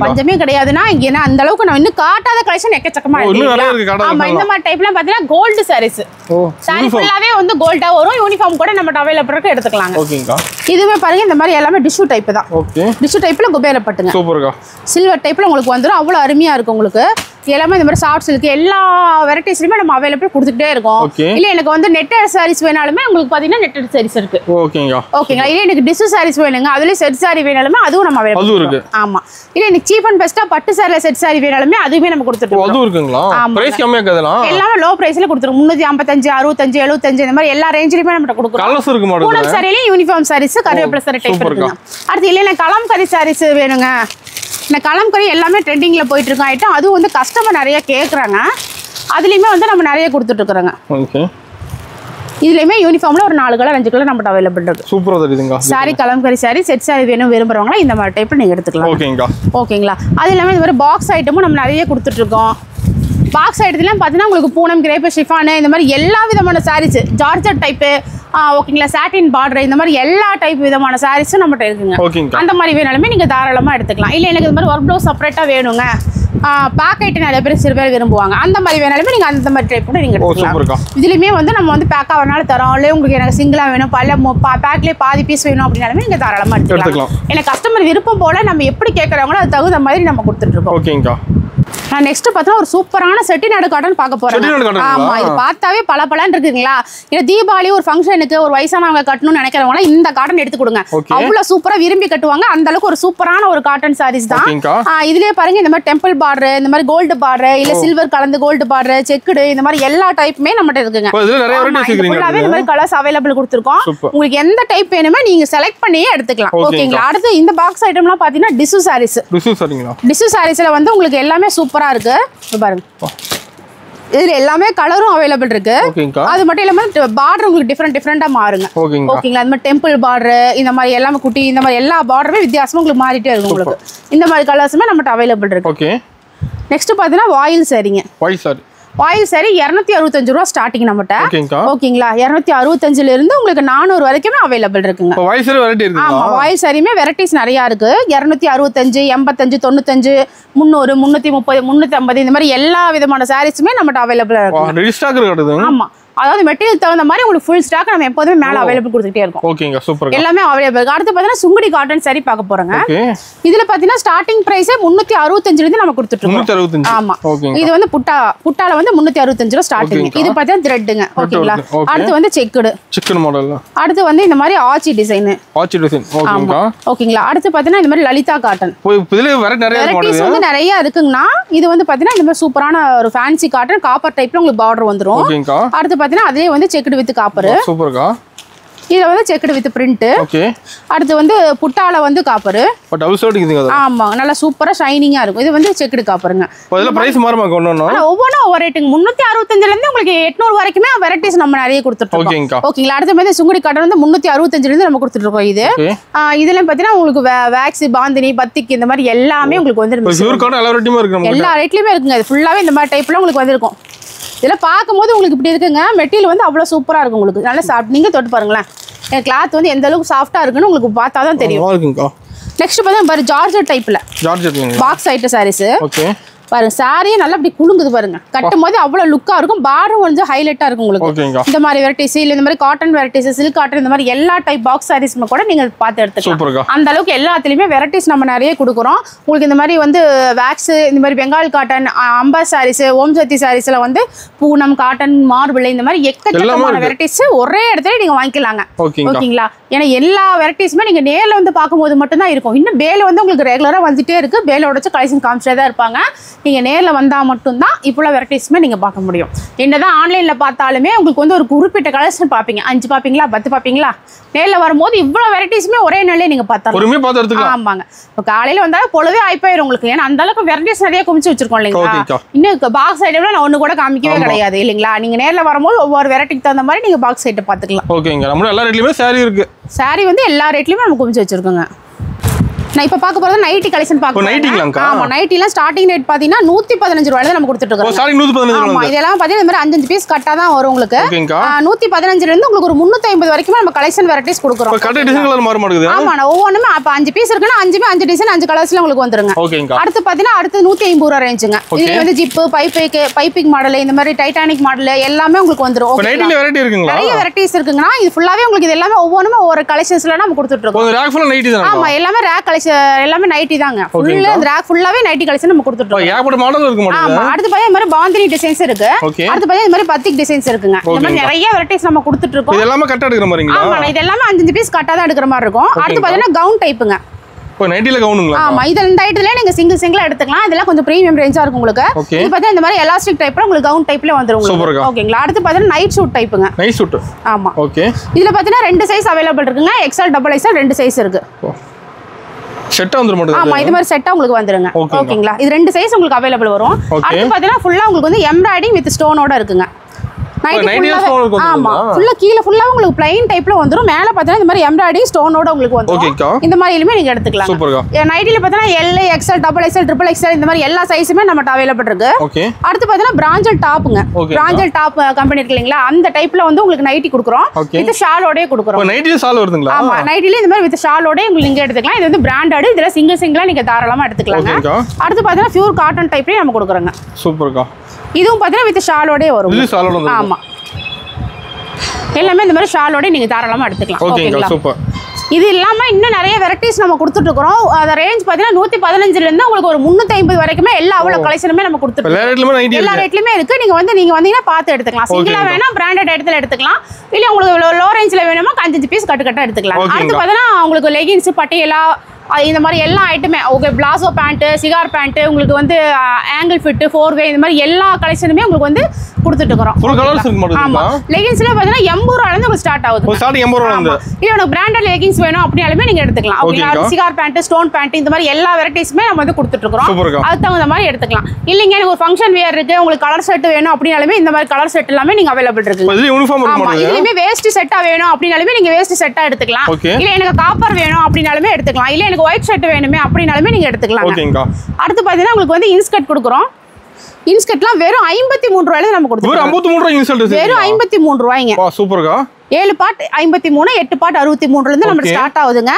பஞ்சமே கிடையாதுன்னா இங்க அந்த அளவுக்கு நான் இன்னும் காட்டாத கலெக்ஷன் எக்கச்சக்கமா இருக்கு. ஆமா, இந்த மாதிரி டைப்லாம் பாத்தீங்கன்னா கோல்டு சாரீஸ். சாரி ஃபுல்லாவே வந்து கோல்டா வரும். யூனிஃபார்ம் கூட நம்ம அவேலபிள் இருக்கு, எடுத்துக்கலாங்க. ஓகேங்க. இதுவே பாருங்க இந்த மாதிரி எல்லாமே டிஷ்யூ டைப் தான். ஓகே, டிஷ்யூ டைப்ல குபேரப்பட்டுங்க. சூப்பர்க்கா. சில்வர் டைப்ல உங்களுக்கு வந்துரும். அவ்வளவு அருமையா இருக்கும் உங்களுக்கு. எல்லாமே இந்த மாதிரி சாஃப்ட் சில்க் எல்லா வெரைட்டிஸ்லயுமே நம்ம அவேலபிள் கொடுத்துட்டே இருக்கோம். இல்ல எனக்கு வந்து நெட்டட் சாரீஸ் வேணாலுமே உங்களுக்கு பாத்தீங்கன்னா நெட்டட் சாரீஸ் இருக்கு. ஓகேங்க. ஓகேங்க. இல்ல எனக்கு டிஷ்யூ சாரீஸ் வேணுங்க, அதுல செட் சாரி வேணாலுமே அதுவும் நம்ம அவேலபிள் இருக்கு. ஆமா. இல்ல எனக்கு சீப் அண்ட் பெஸ்டா பட்டு சாரில செட் சாரி வேணாலுமே அதுவே நம்ம கொடுத்துட்டு இருக்கோம். அதுவும் இருக்குங்களா? பிரைஸ் கம்மியா இருக்குதெல்லாம் எல்லாமே லோ பிரைஸ்ல கொடுத்துறோம். 355 65 75 இந்த மாதிரி எல்லா ரேஞ்சிலயுமே நம்ம கொடுக்குறோம். கலர்ஸ் இருக்கு மாடல். பூனம் சாரில யூனிஃபார்ம் சாரீஸ் கருவேப்பிலை சாரி டைப் இருக்குங்க. அடுத்து இல்ல எனக்கு கலம்கரி சாரீஸ் வேணுங்க. இந்த கலம்கரி எல்லாமே ட்ரெண்டிங்ல போயிட்டு இருக்க ஐட்டம். அதுவும் வந்து கஸ்டமர் நிறைய கேட்குறாங்க. அதுலயுமே வந்து நம்ம நிறைய கொடுத்துட்டு இருக்கிறோங்க. ஓகே. இதுலயுமே யூனிஃபார்ம்ல ஒரு 4 கலர் 5 கலர் நம்மட்ட அவைலபிள் இருக்கு. சூப்பரா தெரியுதுங்க. Sorry kalamkari sorry set sorry வேணும் விரும்புறவங்க இந்த மாதிரி டைப்ல நீங்க எடுத்துக்கலாம். ஓகேங்க. ஓகேங்களா? அது இல்லாம இந்த மாதிரி பாக்ஸ் ஐட்டமும் நம்ம நிறைய கொடுத்துட்டு இருக்கோம். பாக்ஸ் ஐட்டத்துலாம் பார்த்தீங்கன்னா உங்களுக்கு பூனம், கிரேப், ஷிஃபானு இந்த மாதிரி எல்லா விதமான சாரீஸ், ஜார்ஜட் டைப்பு, ஓகேங்களா, சாட்டின் பார்டர் இந்த மாதிரி எல்லா டைப் விதமான சாரீஸும் நம்மகிட்ட இருக்குங்க. அந்த மாதிரி வேணாலுமே நீங்கள் தாராளமாக எடுத்துக்கலாம். இல்லை எனக்கு இந்த மாதிரி ஒர்க் ப்ளவுஸ் செப்பரேட்டாக வேணுங்க, பேக் ஐட்டம் நிறைய பேர் சில பேர் விரும்புவாங்க, அந்த மாதிரி வேணாலுமே நீங்கள் அந்த மாதிரி டைப் கூட நீங்கள் எடுத்துக்கலாம். இதுலேயுமே வந்து நம்ம வந்து பேக்காக வேணாலும் தரோம். இல்லை உங்களுக்கு எனக்கு சிங்கிளாக வேணும், பேக்லேயே பாதி பீஸ் வேணும் அப்படின்னாலுமே நீங்கள் தாராளமாக எடுத்துக்கலாம். எனக்கு கஸ்டமர் விருப்பம் போல் நம்ம எப்படி கேட்குறாங்களோ அது தகுந்த மாதிரி நம்ம கொடுத்துட்ருக்கோம். ஓகேங்கா. நான் நெக்ஸ்ட் பார்த்தா ஒரு சூப்பரான செட்டிநாடு காட்டன் பார்க்க போறேன். ஆமா, இது பார்த்தாவே பளபளன்னு இருக்குங்களா? ஏன்னா தீபாவளி ஒரு ஃபங்க்ஷனுக்கு ஒரு வயசானவங்க கட்டணும்னு நினைக்கிறவங்க இந்த காட்டன் எடுத்து கொடுங்க. அவ்வளவு சூப்பரா விரும்பி கட்டுவாங்க. அந்த அளவுக்கு ஒரு சூப்பரான ஒரு காட்டன் சாரீஸ் தான். இதுலயே பாருங்க இந்த மாதிரி டெம்பிள் பார்டர், இந்த மாதிரி கோல்டு பார்டர், இல்ல சில்வர் கலந்து கோல்டு பார்டர், செக்குடு, இந்த மாதிரி எல்லா டைப்புமே நம்மகிட்ட இருக்குங்க. ஃபுல்லாவே இந்த மாதிரி கலர்ஸ் அவைலபிள் கொடுத்துருக்கோம். உங்களுக்கு எந்த டைப் வேணுமோ நீங்க செலக்ட் பண்ணியே எடுத்துக்கலாம். ஓகேங்களா? அடுத்து இந்த பாக்ஸ் ஐட்டம்லாம் பாத்தீங்கன்னா டிஷ்யூ சாரீஸ். டிஷ்யூ சாரீஸ்ல வந்து உங்களுக்கு எல்லாமே சூப்பரா இருக்கு பாருங்க. இதுல எல்லாமே கலரும் அவைலபிள் இருக்கு. அது மட்டும் இல்லாம பார்டர் உங்களுக்கு டிஃபரெண்டா மாறுங்க. ஓகேங்களா? அது மாதிரி டெம்பிள் பார்டர் இந்த மாதிரி எல்லாமே குட்டி இந்த மாதிரி எல்லா பார்டருமே வித்தியாசமா உங்களுக்கு மாறிட்டே இருக்கும். உங்களுக்கு இந்த மாதிரி கலர்ஸுமே நம்மகிட்ட அவைலபிள் இருக்கு. ஓகே. நெக்ஸ்ட் பாத்தீங்கன்னா வாயில் சாரிங்க. வாயில் சாரி 265 ரூபா ஸ்டார்டிங் நம்மகிட்ட. ஓகேங்களா? 265ல இருந்து உங்களுக்கு 400 வரைக்குமே அவைலபிள் இருக்குங்க. வாயில் சாரி வெரைட்டி இருக்கு. ஆமா, வாயில் சாரியுமே வெரைட்டிஸ் நிறைய இருக்கு. 265 85 95 300 330 350 இந்த மாதிரி எல்லா விதமான சாரீஸுமே நம்மகிட்ட அவைலபிளா இருக்கு. ரீஸ்டாக் இருக்குது. ஆமா, அதாவது மெட்டீரியல் தகுந்த மாதிரி உங்களுக்கு ஃபுல் ஸ்டாக் நம்ம எப்போதுமே மேல அவைலபிள் கொடுத்துட்டே இருக்கோம். ஓகேங்க சூப்பர். எல்லாமே அவைலபிள் இருக்கு. அடுத்து பாத்தீங்கன்னா சுங்குடி காட்டன் saree பார்க்க போறோங்க. இதுல பாத்தீங்கன்னா ஸ்டார்டிங் பிரைஸ் 365 இருந்து நம்ம கொடுத்துட்டு இருக்கோம். 365. ஆமா. இது வந்து புட்டால வந்து 365 ரூபாய் ஸ்டார்டிங். இது பாத்தீங்கன்னா த்ரெட்ங்க. ஓகேங்களா? அடுத்து வந்து செக்குடு மாடல். அடுத்து வந்து இந்த மாதிரி ஆச்சி டிசைன். ஓகேங்களா? ஓகேங்களா? அடுத்து பாத்தீங்கன்னா இந்த மாதிரி லலிதா காட்டன். இதுல வேற நிறைய வெரைட்டிஸ் வந்து நிறைய இருக்குங்கண்ணா. இது வந்து பாத்தீங்கன்னா இந்த மாதிரி சூப்பரான ஒரு ஃபேன்சி காட்டன் காப்பர் டைப்ல உங்களுக்கு பார்டர் வந்துரும். அடுத்து பாத்தீங்கன்னா அதே வந்து செக்குடு வித் காப்பர். சூப்பர்க்கா. இதுல வந்து செக்குடு வித் பிரிண்ட். ஓகே. அடுத்து வந்து புட்டால வந்து காப்பர். டபுள் ஷேட் இருக்குங்க. ஆமா, நல்லா சூப்பரா ஷைனிங்கா இருக்கும். இது வந்து செக்குடு காப்பர்ங்க. இதெல்லாம் பிரைஸ் மாறுமா ஒவ்வொண்ணா? ஒவ்வொரு ரேட்டுங்க. 365 ல இருந்து உங்களுக்கு 800 வரைக்குமே வெரைட்டிஸ் நம்ம நிறைய கொடுத்துட்டு இருக்கோம். ஓகேங்களா? அடுத்து வந்து சுங்குடி காட்டன் வந்து 365 ல இருந்து நம்ம கொடுத்துட்டு இருக்கோம். இது இதுல பாத்தீங்கன்னா உங்களுக்கு வேக்ஸ், பாந்தினி, பத்திக் இந்த மாதிரி எல்லாமே உங்களுக்கு வந்து எல்லா ரேட்லயுமே இருக்குங்க. இது ஃபுல்லாவே இந்த மாதிரி டைப்ல உங்களுக்கு வந்திருக்கும். இதெல்லாம் பார்க்கும்போது உங்களுக்கு இப்படி இருக்குங்க. மெட்டீரியல் வந்து அவ்வளோ சூப்பராக இருக்கும். உங்களுக்கு நல்லா சாஃப்ட். நீங்கள் தொட்டு பாருங்களேன். கிளாத் வந்து எந்த அளவுக்கு சாஃப்டாக இருக்குன்னு உங்களுக்கு பார்த்தா தான் தெரியும். நெக்ஸ்ட் பார்த்தா பாரு ஜார்ஜெட் டைப்பில் பாக்ஸ் ஐட்ட சாரீஸ். ஓகே. பாருங்க சாரியே நல்லா அப்படி குலுங்குது பாருங்க. கட்டும் போது அவ்வளவு லுக்கா இருக்கும். பார்டரும் கொஞ்சம் ஹைலைட்டா இருக்கும் உங்களுக்கு. இந்த மாதிரி வெரைட்டிஸ் இல்ல இந்த மாதிரி காட்டன் வெரைட்டிஸ், சில்க் காட்டன் இந்த மாதிரி எல்லா டைப் பாக்ஸ் சாரீஸ்மே கூட நீங்க பார்த்து எடுத்துக்கலாம். அந்த அளவுக்கு எல்லாத்துலயுமே வெரைட்டிஸ் நம்ம நிறைய கொடுக்குறோம். உங்களுக்கு இந்த மாதிரி வந்து வேக்ஸ், இந்த மாதிரி பெங்கால் காட்டன், அம்பா சாரீஸ், ஓம் சக்தி சாரீஸ்ல வந்து பூனம், காட்டன், மார்பிள் இந்த மாதிரி எக்கச்சக்கமான வெரைட்டிஸ் ஒரே இடத்துல நீங்க வாங்கிக்கலாங்க. ஓகேங்களா? ஏன்னா எல்லா வெரைட்டிஸுமே நீங்க நேர்ல வந்து பார்க்கும்போது மட்டும்தான் இருக்கும். இன்னும் பேல வந்து உங்களுக்கு ரெகுலரா வந்துட்டே இருக்கு. பேல உடச்சு கலெக்ஷன் காமிச்சிட்டே தான் இருப்பாங்க. நீங்க நேர்ல வந்தா மட்டும்தான் இப்போ வெரைட்டிஸ்மே நீங்க பார்க்க முடியும். என்னதான் ஆன்லைன்ல பார்த்தாலுமே உங்களுக்கு வந்து ஒரு குறிப்பிட்ட கலெக்ஷன் பார்ப்பீங்க. 5 பார்ப்பீங்களா, 10 பார்ப்பீங்களா. நேர்ல வரும்போது இவ்வளவு வெரைட்டிஸ்மே ஒரே நாள்லயே நீங்க பார்த்தாலும். ஆமாங்க. இப்போ காலையில வந்தா பொழுதே ஆயிப்போயிரும் உங்களுக்கு. ஏன்னா அந்த அளவுக்கு வெரைட்டிஸ் நிறைய குமிச்சு வச்சிருக்கோம் இல்லைங்களா. இன்னும் பாக்ஸ் ஐட்டம்ல நான் ஒண்ணு கூட காமிக்கவே கிடையாது இல்லைங்களா. நீங்க நேர்ல வரும்போது ஒவ்வொரு வெரைட்டிக்கு தகுந்த மாதிரி நீங்க பாக்ஸ் ஐட்டம் பார்த்துக்கலாம். ஓகேங்க. நம்ம எல்லா ரேட்லயுமே சாரி இருக்கு. சாரி வந்து எல்லா ரேட்லயுமே நம்ம குமிச்சு வச்சிருக்கோங்க. நான் இப்ப பார்க்க போறது நைட்டி கலெக்ஷன் பார்க்கலாம். ஆமா, நைட்டிலாம் ஸ்டார்டிங் ரேட் பாத்தீங்கன்னா 115 ரூபாயில நம்ம கொடுத்துட்டு இருக்கோம். ஸ்டார்டிங் 115. ஆமா, இதெல்லாம் பாத்தீங்கன்னா இந்த மாதிரி 5 பீஸ் கட்டா தான் வரும் உங்களுக்கு. 115 ல இருந்து உங்களுக்கு ஒரு 350 வரைக்கும் நம்ம கலெக்ஷன் வெரைட்டிஸ் கொடுக்குறோம். கட்ட டிசைன் கலர் மாற மாட்டேங்குது. ஆமா, ஒவ்வொண்ணுமே அப்ப 5 பீஸ் இருக்குன்னா 5 டிசைன் 5 கலர்ஸ்ல உங்களுக்கு வந்துருங்க. அடுத்து பாத்தீங்கன்னா அடுத்து 150 ரூபாய் ரேஞ்சுங்க. இது வந்து ஜிப், பைப்பிங் மாடல், இந்த மாதிரி டைட்டானிக் மாடல் எல்லாமே உங்களுக்கு வந்துரும். நைட்டில வெரைட்டி இருக்குங்களா? நிறைய வெரைட்டிஸ் இருக்குங்கனா. இது ஃபுல்லாவே உங்களுக்கு இது எல்லாமே ஒவ்வொண்ணுமே ஒரு கலெக்ஷன்ஸ்ல நம்ம கொடுத்துட்டு இருக்கோம். ஒரு ரேக் ஃபுல்லா நைட்டி தான். ஆமா, எல்லாமே ரேக் கலெக்ஷன் எல்லாமே நைட்டி தாங்க. ஃபுல்லா இந்த ரேக் ஃபுல்லாவே நைட்டி கலெக்ஷன் நம்ம கொடுத்துட்டு இருக்கோம். ஏகப்பட்ட மாடல் இருக்கு மாடல். ஆமா, அடுத்து பாத்தீங்கன்னா இந்த மாதிரி பாந்தினி டிசைன்ஸ் இருக்கு. அடுத்து பாத்தீங்கன்னா இந்த மாதிரி பத்திக் டிசைன்ஸ் இருக்குங்க. இந்த மாதிரி நிறைய வெரைட்டிஸ் நம்ம கொடுத்துட்டு இருக்கோம். இது எல்லாமே கட்ட எடுக்கிற மாதிரிங்களா? ஆமா, இது எல்லாமே 5 பீஸ் கட்டா தான் எடுக்கிற மாதிரி இருக்கும். அடுத்து பாத்தீங்கன்னா கவுன் டைப்புங்க. இப்போ நைட்டில கவுனுங்களா? ஆமா, இந்த ஐட்டத்துல நீங்க சிங்கிளா எடுத்துக்கலாம். இதெல்லாம் கொஞ்சம் பிரீமியம் ரேஞ்சா இருக்கும் உங்களுக்கு. இது பாத்தீங்கன்னா இந்த மாதிரி எலாஸ்டிக் டைப்ல உங்களுக்கு கவுன் டைப்ல வந்துரும் உங்களுக்கு. ஓகேங்களா? அடுத்து பாத்தீங்கன்னா நைட் சூட் டைப்புங்க. Night suit. ஆமா. ஓகே. இதுல பாத்தீங்கன்னா 2 சைஸ் அவேலபிள் இருக்குங்க. XL, XXL 2 சைஸ் இருக்கு. செட்டா வந்துரும் மட்டும். ஆமா, இது மாதிரி செட்டா உங்களுக்கு வந்துருங்க. ஓகேங்களா? இது 2 சைஸ் உங்களுக்கு அவேலபிள் வரும். அடுத்து பாத்தீங்கன்னா ஃபுல்லா உங்களுக்கு வந்து எம்ப்ராய்டிங் வித் ஸ்டோனோட இருக்குங்க. ஆமா, ஃபுல்லா கீழ ஃபுல்லா உங்களுக்கு பிளைன் டைப்ல வந்துரும். மேல பாத்தீங்கன்னா இந்த மாதிரி எம்ப்ராய்டிங் ஸ்டோனோட உங்களுக்கு வந்துரும். இந்த மாதிரிலுமே நீங்க எடுத்துக்கலாம். நைட்டில பாத்தீங்கன்னா L, XL, XXL, XXL இந்த மாதிரி எல்லா சைஸுமே நம்மட்ட அவேலபிள் இருக்கு. அடுத்து பாத்தீங்கன்னா பிராஞ்சல் டாப்ங்க. பிராஞ்சல் டாப் கம்பெனி இருக்கு இல்லீங்களா, அந்த டைப்ல வந்து உங்களுக்கு நைட்டி கொடுக்குறோம். இது ஷாலோடயே கொடுக்குறோம். நைட்டில ஷால் வருதுங்களா? ஆமா, நைட்டில இந்த மாதிரி வித் ஷாலோடயே உங்களுக்கு நீங்க எடுத்துக்கலாம். இது வந்து பிராண்டட். இதுல சிங்கிளா நீங்க தாராளமா எடுத்துக்கலாங்க. அடுத்து பாத்தீங்கன்னா பியூர் காட்டன் டைப்லயே நம்ம கொடுக்குறோங்க. சூப்பர்க்கா. இதுவும் பாத்தீங்கன்னா வித் ஷாலோடயே வரும். இது ஷாலோட. ஆமா, எல்லாமே இந்த மாதிரி ஷாலோட நீங்க தாராளமா எடுத்துக்கலாம். ஓகேங்களா? சூப்பர். இது இல்லாம இன்னும் நிறைய வெரைட்டிஸ் நம்ம கொடுத்துட்டு இருக்கோம். அந்த ரேஞ்ச் பாத்தீங்கன்னா 115 ல இருந்து உங்களுக்கு ஒரு 350 வரைக்குமே எல்லா அவ்வளவு கலெக்ஷனுமே நம்ம கொடுத்துட்டு இருக்கோம். எல்லா ரேட்லயுமே இருக்கு. நீங்க வந்தீங்கன்னா பார்த்து எடுத்துக்கலாம். சிங்கிளா வேணா பிராண்டட் இடத்துல எடுத்துக்கலாம். இல்ல உங்களுக்கு லோ ரேஞ்ச்ல வேணுமா 5 பீஸ் கட்டா எடுத்துக்கலாம். அடுத்து பாத்தீங்கன்னா உங்களுக்கு லெகின்ஸ், பட்டியலா இந்த மாதிரி எல்லா ஐட்டமே okay. Palazzo pant, cigar pant, உங்களுக்கு வந்து ஆங்கிள் ஃபிட், 4-வே இந்த மாதிரி எல்லா கலெக்ஷனுமே உங்களுக்கு வந்து கொடுத்துட்டு இருக்கோம். ஃபுல் கலர்ஸ் இருக்கு மட்டும். ஆமா, லெகின்ஸ்ல பாத்தீங்கன்னா 80 ரூபாயில இருந்து உங்களுக்கு ஸ்டார்ட் ஆகுது. ஸ்டார்ட் 80 ரூபாயில இருந்து. இல்ல உங்களுக்கு பிராண்டட் லெகின்ஸ் வேணும் அப்படினாலுமே நீங்க எடுத்துக்கலாம். ஓகே, சிகார் பேண்ட், ஸ்டோன் பேண்ட் இந்த மாதிரி எல்லா வெரைட்டிஸ்மே நம்ம வந்து கொடுத்துட்டு இருக்கோம். அதுக்கு தகுந்த மாதிரி எடுத்துக்கலாம். இல்லங்க எனக்கு ஒரு ஃபங்க்ஷன் வியர் இருக்கு, உங்களுக்கு கலர் செட் வேணும் அப்படினாலுமே இந்த மாதிரி கலர் செட் எல்லாமே நீங்க அவேலபிள் இருக்கு. இது யூனிஃபார்ம் இருக்கு மாதிரி. இதுலயே வேஸ்ட் செட்டா வேணும் அப்படினாலுமே நீங்க வேஸ்ட் செட்டா எடுத்துக்கலாம். இல்ல எனக்கு காப்பர் வேணும் அப்படினாலுமே எடுத்துக்கலாம். இல்ல எனக்கு ஒயிட் ஷர்ட் வேணுமே அப்படினாலுமே நீங்க எடுத்துக்கலாம். ஓகேங்க. அடுத்து பாத்தீங்கன்னா உங்களுக்கு வந்து இன்ஸ்கர்ட் கொடுக்குறோம். இன்ஸ்கர்ட்லாம் வெறும் 53 ரூபாயில நம்ம கொடுத்துறோம். வெறும் 53 ரூபாய் இன்ஸ்கர்ட். வெறும் 53 ரூபாய்ங்க. வா சூப்பர்க்கா. 7 பார்ட் 53, 8 பார்ட் 63ல இருந்து நம்ம ஸ்டார்ட் ஆகுதுங்க.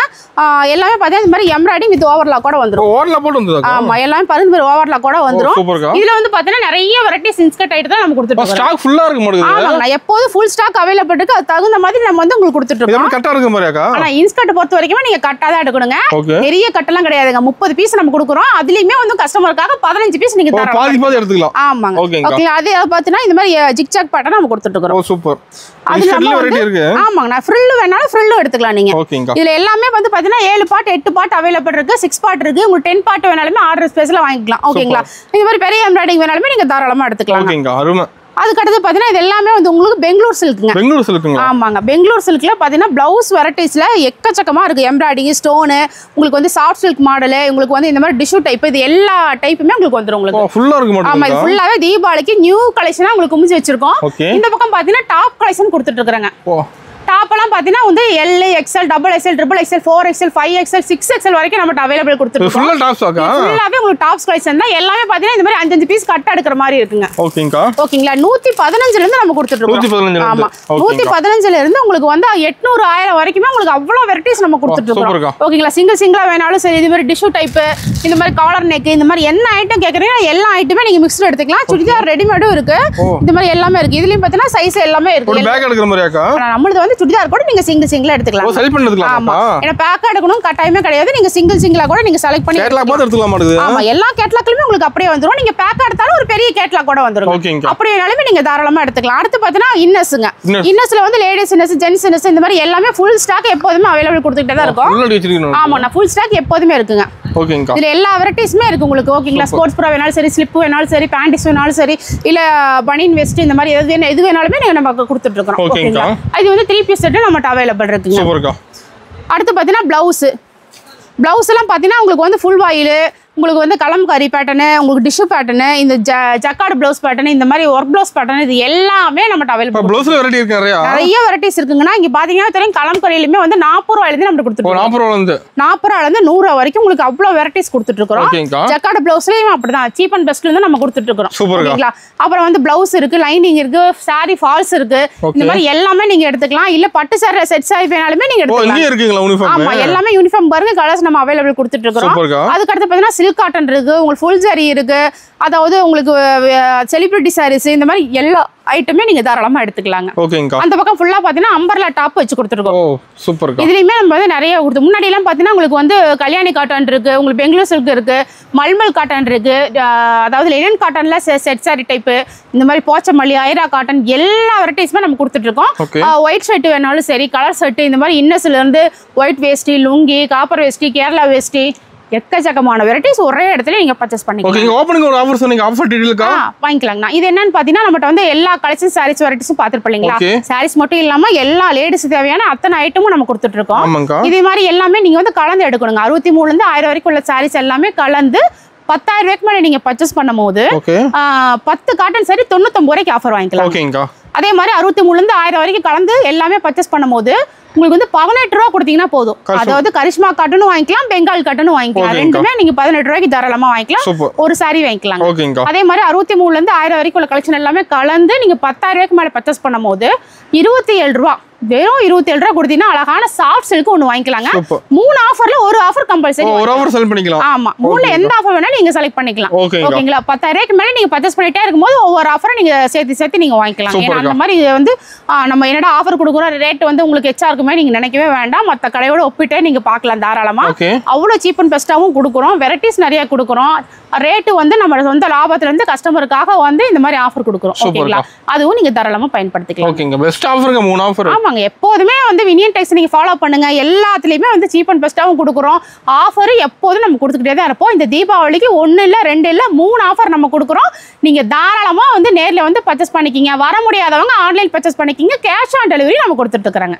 எல்லாமே பாத்தீங்கன்னா இந்த மாதிரி எம்ப்ராய்டிங் வித் ஓவர்லாக் கூட வந்துரும். ஓவர்லாக் போட்டு வந்துருக்கா? ஆமா, எல்லாமே பாருங்க ஓவர்லாக் கூட வந்துரும். இதுல வந்து பாத்தீங்கன்னா நிறைய வெரைட்டிஸ் இன்ஸ்கர்ட் ஐட்டம் தான் நம்ம கொடுத்துட்டு இருக்கோம். ஸ்டாக் ஃபுல்லா இருக்கு மாட்டேங்குது. ஆமாங்க, எப்போதும் ஃபுல் ஸ்டாக் அவைலபிள் இருக்கு. அது தகுந்த மாதிரி நம்ம வந்து உங்களுக்கு கொடுத்துட்டு இருக்கோம். இது கட்டா இருக்கு மாதிரியாக்கா? ஆனா இன்ஸ்கர்ட் பொறுத்த வரைக்கும் நீங்க கட்டா தான் எடுக்கணுங்க. பெரிய கட்டெல்லாம் கிடையாதுங்க. 30 பீஸ் நம்ம கொடுக்குறோம். அதுலயுமே வந்து கஸ்டமருக்காக 15 பீஸ் நீங்க தரலாம். பாதி எடுத்துக்கலாம். ஆமாங்க. ஓகே, அதே பாத்தீங்கன்னா இந்த மாதிரி ஜிக்ஜாக் பேட்டர்ன் நம்ம கொடுத்துட்டு இருக்கோம். சூப்பர். அதுல வெரைட்டி இருக்கு. ஆமாங்க, நான் ஃப்ரில் வேணாலும் ஃப்ரில் எடுத்துக்கலாம் நீங்க. இதுல எல்லாமே வந்து பாத்தீங்கன்னா 7 பார்ட் 8 பார்ட் அவைலபிள் இருக்கு. 6 பார்ட் இருக்கு. உங்களுக்கு 10 பார்ட் வேணாலுமே ஆர்டர் ஸ்பேஸ்ல வாங்கிக்கலாம். ஓகேங்களா? இந்த மாதிரி பெரிய எம்ப்ராய்டிங் வேணாலுமே நீங்க தாராளமா எடுத்துக்கலாம். ஓகேங்க, அருமை. அதுக்கு அடுத்து பாத்தீங்கன்னா இது எல்லாமே வந்து உங்களுக்கு பெங்களூர் சில்க்குங்க. பெங்களூர் சில்க்குங்க. ஆமாங்க, பெங்களூர் சில்க்ல பாத்தீங்கன்னா பிளவுஸ் வெரைட்டிஸ்ல எக்கச்சக்கமா இருக்கு. எம்ப்ராய்டிங், ஸ்டோன், உங்களுக்கு வந்து சாஃப்ட் சில்க் மாடல், உங்களுக்கு வந்து இந்த மாதிரி டிஷ்யூ டைப், இது எல்லா டைப்புமே உங்களுக்கு வந்துரும். உங்களுக்கு ஃபுல்லா இருக்கு மாடல். ஆமா, இது ஃபுல்லாவே தீபாவளிக்கு நியூ கலெக்ஷனா உங்களுக்கு குமிச்சு வச்சிருக்கோம். இந்த பக்கம் பாத்தீங்கன்னா டாப் கலெக்ஷன் கொடுத்துட்டு இருக்காங்க. டாப் எல்லாம் பாத்தீங்கன்னா வந்து L, XL, XXL, XXL, 4XL, 5XL, 6XL வரைக்கும் நம்ம அவைலபிள் கொடுத்துருக்கோம். ஃபுல்லா டாப் ஸ்டாக்கா? ஃபுல்லாவே உங்களுக்கு டாப்ஸ் கலெக்ஷன் தான். எல்லாமே பாத்தீங்கன்னா இந்த மாதிரி 5 பீஸ் கட் எடுக்கிற மாதிரி இருக்குங்க. ஓகேங்கா. ஓகேங்களா? 115ல இருந்து நம்ம கொடுத்துட்டு இருக்கோம். 115. ஆமா, 115ல இருந்து உங்களுக்கு வந்து 800, 1000 வரைக்குமே உங்களுக்கு அவ்வளவு வெரைட்டிஸ் நம்ம கொடுத்துட்டு இருக்கோம். ஓகேங்களா? சிங்கிளா வேணாலும் சரி, இது மாதிரி டிஷ்யூ டைப், இந்த மாதிரி காலர் நெக், இந்த மாதிரி என்ன ஐட்டம் கேக்குறீங்க எல்லா ஐட்டமே நீங்க மிக்ஸ்ல எடுத்துக்கலாம். சுடிதார் ரெடிமேடும் இருக்கு. இந்த மாதிரி எல்லாமே இருக்கு. இதுலயும் பாத்தீங்கன்னா சைஸ் எல்லாமே இருக்கு. ஒரு பேக் எடுக்கிற மாதிரியாக்கா? நம்மளுது வந்து சுடிதார் கூட நீங்க சிங்கிளா எடுத்துக்கலாம். செலக்ட் பண்ணி எடுத்துக்கலாம். ஆமா, ஏன்னா பேக் எடுக்கணும் கட்டாயமே கிடையாது. நீங்க சிங்கிளா கூட நீங்க செலக்ட் பண்ணி கேட்லாக் பார்த்து எடுத்துக்கலாம் மாடுது. ஆமா, எல்லா கேட்லாக்லயுமே உங்களுக்கு அப்படியே வந்துரும். நீங்க பேக் எடுத்தாலும் ஒரு பெரிய கேட்லாக் கூட வந்துரும். அப்படியேனாலுமே நீங்க தாராளமா எடுத்துக்கலாம். அடுத்து பாத்தீங்கன்னா இன்னஸ்ங்க. இன்னஸ்ல வந்து லேடிஸ் இன்னஸ், ஜென்ஸ் இன்னஸ், இந்த மாதிரி எல்லாமே ஃபுல் ஸ்டாக் எப்போதுமே அவைலபிள் கொடுத்துட்டே தான் இருக்கும். ஆமா, நான் ஃபுல் ஸ்டாக் எப்போதுமே இருக்குங்க. ஓகேங்க. இதுல எல்லா வெரைட்டிஸ்மே இருக்கு உங்களுக்கு. ஓகேங்களா? ஸ்போர்ட்ஸ் ப்ரோ வேணாலும் சரி, ஸ்லிப் வேணாலும் சரி, பேண்டிஸ் வேணாலும் சரி, இல்ல பனியன் வெஸ்ட், இந்த மாதிரி எது வேணாலுமே நீங்க நம்ம கொடுத்துட்டு இருக்கோம். ஓகேங்களா? இது வந்து 3 பீஸ் செட் நம்ம அவைலபிள் இருக்குங்க. அடுத்து பாத்தீங்கன்னா பிளவுஸ் எல்லாம் பாத்தீங்கன்னா உங்களுக்கு வந்து ஃபுல் வாயில், உங்களுக்கு வந்து கலம்காரி பேட்டர்னு, உங்களுக்கு டிஷ்யூ பேட்டர்னு, இந்த ஜக்கார்டு ப்ளவுஸ் பேட்டர்ன், இந்த மாதிரி ஒர்க் ப்ளவுஸ் பேட்டர்ன், இது எல்லாமே நம்ம அவைலபிள். ப்ளவுஸ்ல வெரைட்டி இருக்கு. நிறைய வெரைட்டிஸ் இருக்குங்கன்னா இங்க பாத்தீங்கன்னா தெரியும். கலம்காரியிலுமே வந்து 40 ரூபாயில இருந்து நம்ம கொடுத்துருக்கோம். 40 ரூபாயில இருந்து 100 ரூபாய் வரைக்கும் உங்களுக்கு அவ்வளவு வெரைட்டிஸ் கொடுத்துட்டு இருக்கோம். ஜக்கார்டு ப்ளவுஸ்லயும் அப்படிதான் சீப் அண்ட் பெஸ்ட்ல இருந்து நம்ம கொடுத்துட்டு இருக்கோம். ஓகேங்களா? அப்புறம் வந்து பிளவுஸ் இருக்கு, லைனிங் இருக்கு, சாரி ஃபால்ஸ் இருக்கு. இந்த மாதிரி எல்லாமே நீங்க எடுத்துக்கலாம். இல்ல பட்டு சாரி செட் சாரி வேணாலுமே நீங்க எடுத்துக்கலாம். ஆமா, எல்லாமே யூனிஃபார்ம் பாருங்க, கலர்ஸ் நம்ம அவைலபிள் கொடுத்துட்டு இருக்கோம். அதுக்கு அடுத்து பாத்தீங்கன்னா சில்க் காட்டன் இருக்கு, உங்களுக்கு ஃபுல் சாரி இருக்கு, அதாவது உங்களுக்கு செலிபிரிட்டி சாரீஸ், இந்த மாதிரி எல்லா ஐட்டமே நீங்க தாராளமா எடுத்துக்கலாங்க. ஓகேங்க. அந்த பக்கம் ஃபுல்லா பாத்தீங்கன்னா அம்பர்லா டாப் வச்சு கொடுத்துருக்கோம். சூப்பர். இதுலயுமே நம்ம வந்து நிறைய கொடுத்து முன்னாடி எல்லாம் பாத்தீங்கன்னா உங்களுக்கு வந்து கல்யாணி காட்டன் இருக்கு, உங்களுக்கு பெங்களூர் சில்க் இருக்கு, மல்மல் காட்டன் இருக்கு, அதாவது லினன் காட்டன்ல செட் சாரி டைப், இந்த மாதிரி போச்சமல்லி, ஐரா காட்டன், எல்லா வெரைட்டிஸுமே நம்ம கொடுத்துட்டு இருக்கோம். ஒயிட் ஷர்ட் வேணாலும் சரி, கலர் ஷர்ட், இந்த மாதிரி இன்னஸ்ல இருந்து ஒயிட் வேஸ்டி, லுங்கி, காப்பர் வேஸ்டி, கேரளா வேஸ்டி, எக்கச்சக்கமான வெரைட்டிஸ் ஒரே இடத்துல நீங்க பர்ச்சேஸ் பண்ணிக்கலாம். ஓகே, ஓபனிங் ஒரு ஆஃபர் சொன்னீங்க. ஆஃபர் டீடைல்க்கா வாங்கிக்கலாம்னா இது என்னன்னு பாத்தீங்கன்னா நம்மட்ட வந்து எல்லா கலெக்ஷன் சாரீஸ் வெரைட்டிஸும் பாத்துறீங்களா? சாரீஸ் மட்டும் இல்லாம எல்லா லேடிஸ் தேவையான அத்தனை ஐட்டமும் நம்ம கொடுத்துட்டு இருக்கோம். இதே மாதிரி எல்லாமே நீங்க வந்து கலந்து எடுக்கணுங்க. 63 இருந்து 1000 வரைக்கும் உள்ள சாரீஸ் எல்லாமே கலந்து 10,000 ரூபாய்க்கு மேல நீங்க பர்ச்சேஸ் பண்ணும்போது 10 காட்டன் சாரி 99 ரூபாய்க்கு ஆஃபர் வாங்கிக்கலாம். ஓகேங்கா. அதே மாதிரி 63 இருந்து 1000 வரைக்கும் கலந்து எல்லாமே பர்ச்சேஸ் பண்ணும்போது உங்களுக்கு வந்து 18 ரூபாய் கொடுத்தீங்கன்னா போதும். அதாவது கரிஷ்மா காட்டனும் வாங்கிக்கலாம், பெங்கால் காட்டனும் வாங்கிக்கலாம். ரெண்டுமே நீங்க 18 ரூபாய்க்கு தாராளமா வாங்கிக்கலாம். ஒரு சாரி வாங்கிக்கலாம். அதே மாதிரி 63 இருந்து 1000 வரைக்கும் உள்ள கலெக்ஷன் எல்லாமே கலந்து நீங்க 10,000 ரூபாய்க்கு மேல பர்ச்சேஸ் பண்ணும்போது 27 ரூபாய், வெறும் 27 ரூபாய் கொடுத்தீங்கன்னா அழகான சாஃப்ட் சில்க் ஒன்று வாங்கிக்கலாங்க. 3 ஆஃபர்ல ஒரு ஆஃபர் கம்பல்சரி. ஒரு ஆஃபர் செலக்ட் பண்ணிக்கலாம். ஆமா, 3ல எந்த ஆஃபர் வேணாலும் நீங்க செலக்ட் பண்ணிக்கலாம். ஓகேங்களா? 10,000 ரூபாய்க்கு மேல நீங்க பர்ச்சேஸ் பண்ணிட்டே இருக்கும்போது ஒவ்வொரு ஆஃபரும் நீங்க சேர்த்து நீங்க வாங்கிக்கலாம். ஏன்னா அந்த மாதிரி வந்து நம்ம என்னடா ஆஃபர் கொடுக்குறோம், ரேட் வந்து உங்களுக்கு எச்சா இருக்குமே நீங்க நினைக்கவே வேண்டாம். மற்ற கடையோட ஒப்பிட்டே நீங்க பார்க்கலாம் தாராளமா. அவ்வளவு சீப் அண்ட் பெஸ்ட்டாவும் கொடுக்குறோம், வெரைட்டிஸ் நிறைய கொடுக்குறோம். ரேட்டு வந்து நம்ம சொந்த லாபத்துல இருந்து கஸ்டமருக்காக வந்து இந்த மாதிரி ஆஃபர் கொடுக்குறோம். ஓகேங்களா? அதுவும் நீங்க தாராளமா பயன்படுத்திக்கலாம். ஓகேங்க. பெஸ்ட் ஆஃபர்ங்க 3 ஆஃபர். ஆமாங்க, எப்போதுமே வந்து வினியன் டெக்ஸ் நீங்க ஃபாலோ பண்ணுங்க. எல்லாத்துலயுமே வந்து சீப் அண்ட் பெஸ்ட்டாவும் கொடுக்குறோம். ஆஃபர் எப்போதும் நம்ம கொடுத்துக்கிட்டே தான் இருப்போம். இந்த தீபாவளிக்கு 1 இல்ல 2 இல்ல 3 ஆஃபர் நம்ம கொடுக்குறோம். நீங்க தாராளமா வந்து நேர்ல வந்து பர்ச்சேஸ் பண்ணிக்கிங்க. வர முடியாதவங்க ஆன்லைன் பர்ச்சேஸ் பண்ணிக்கிங்க. கேஷ் ஆன் டெலிவரி நம்ம கொடுத்துட்டு இருக்கிறாங்க.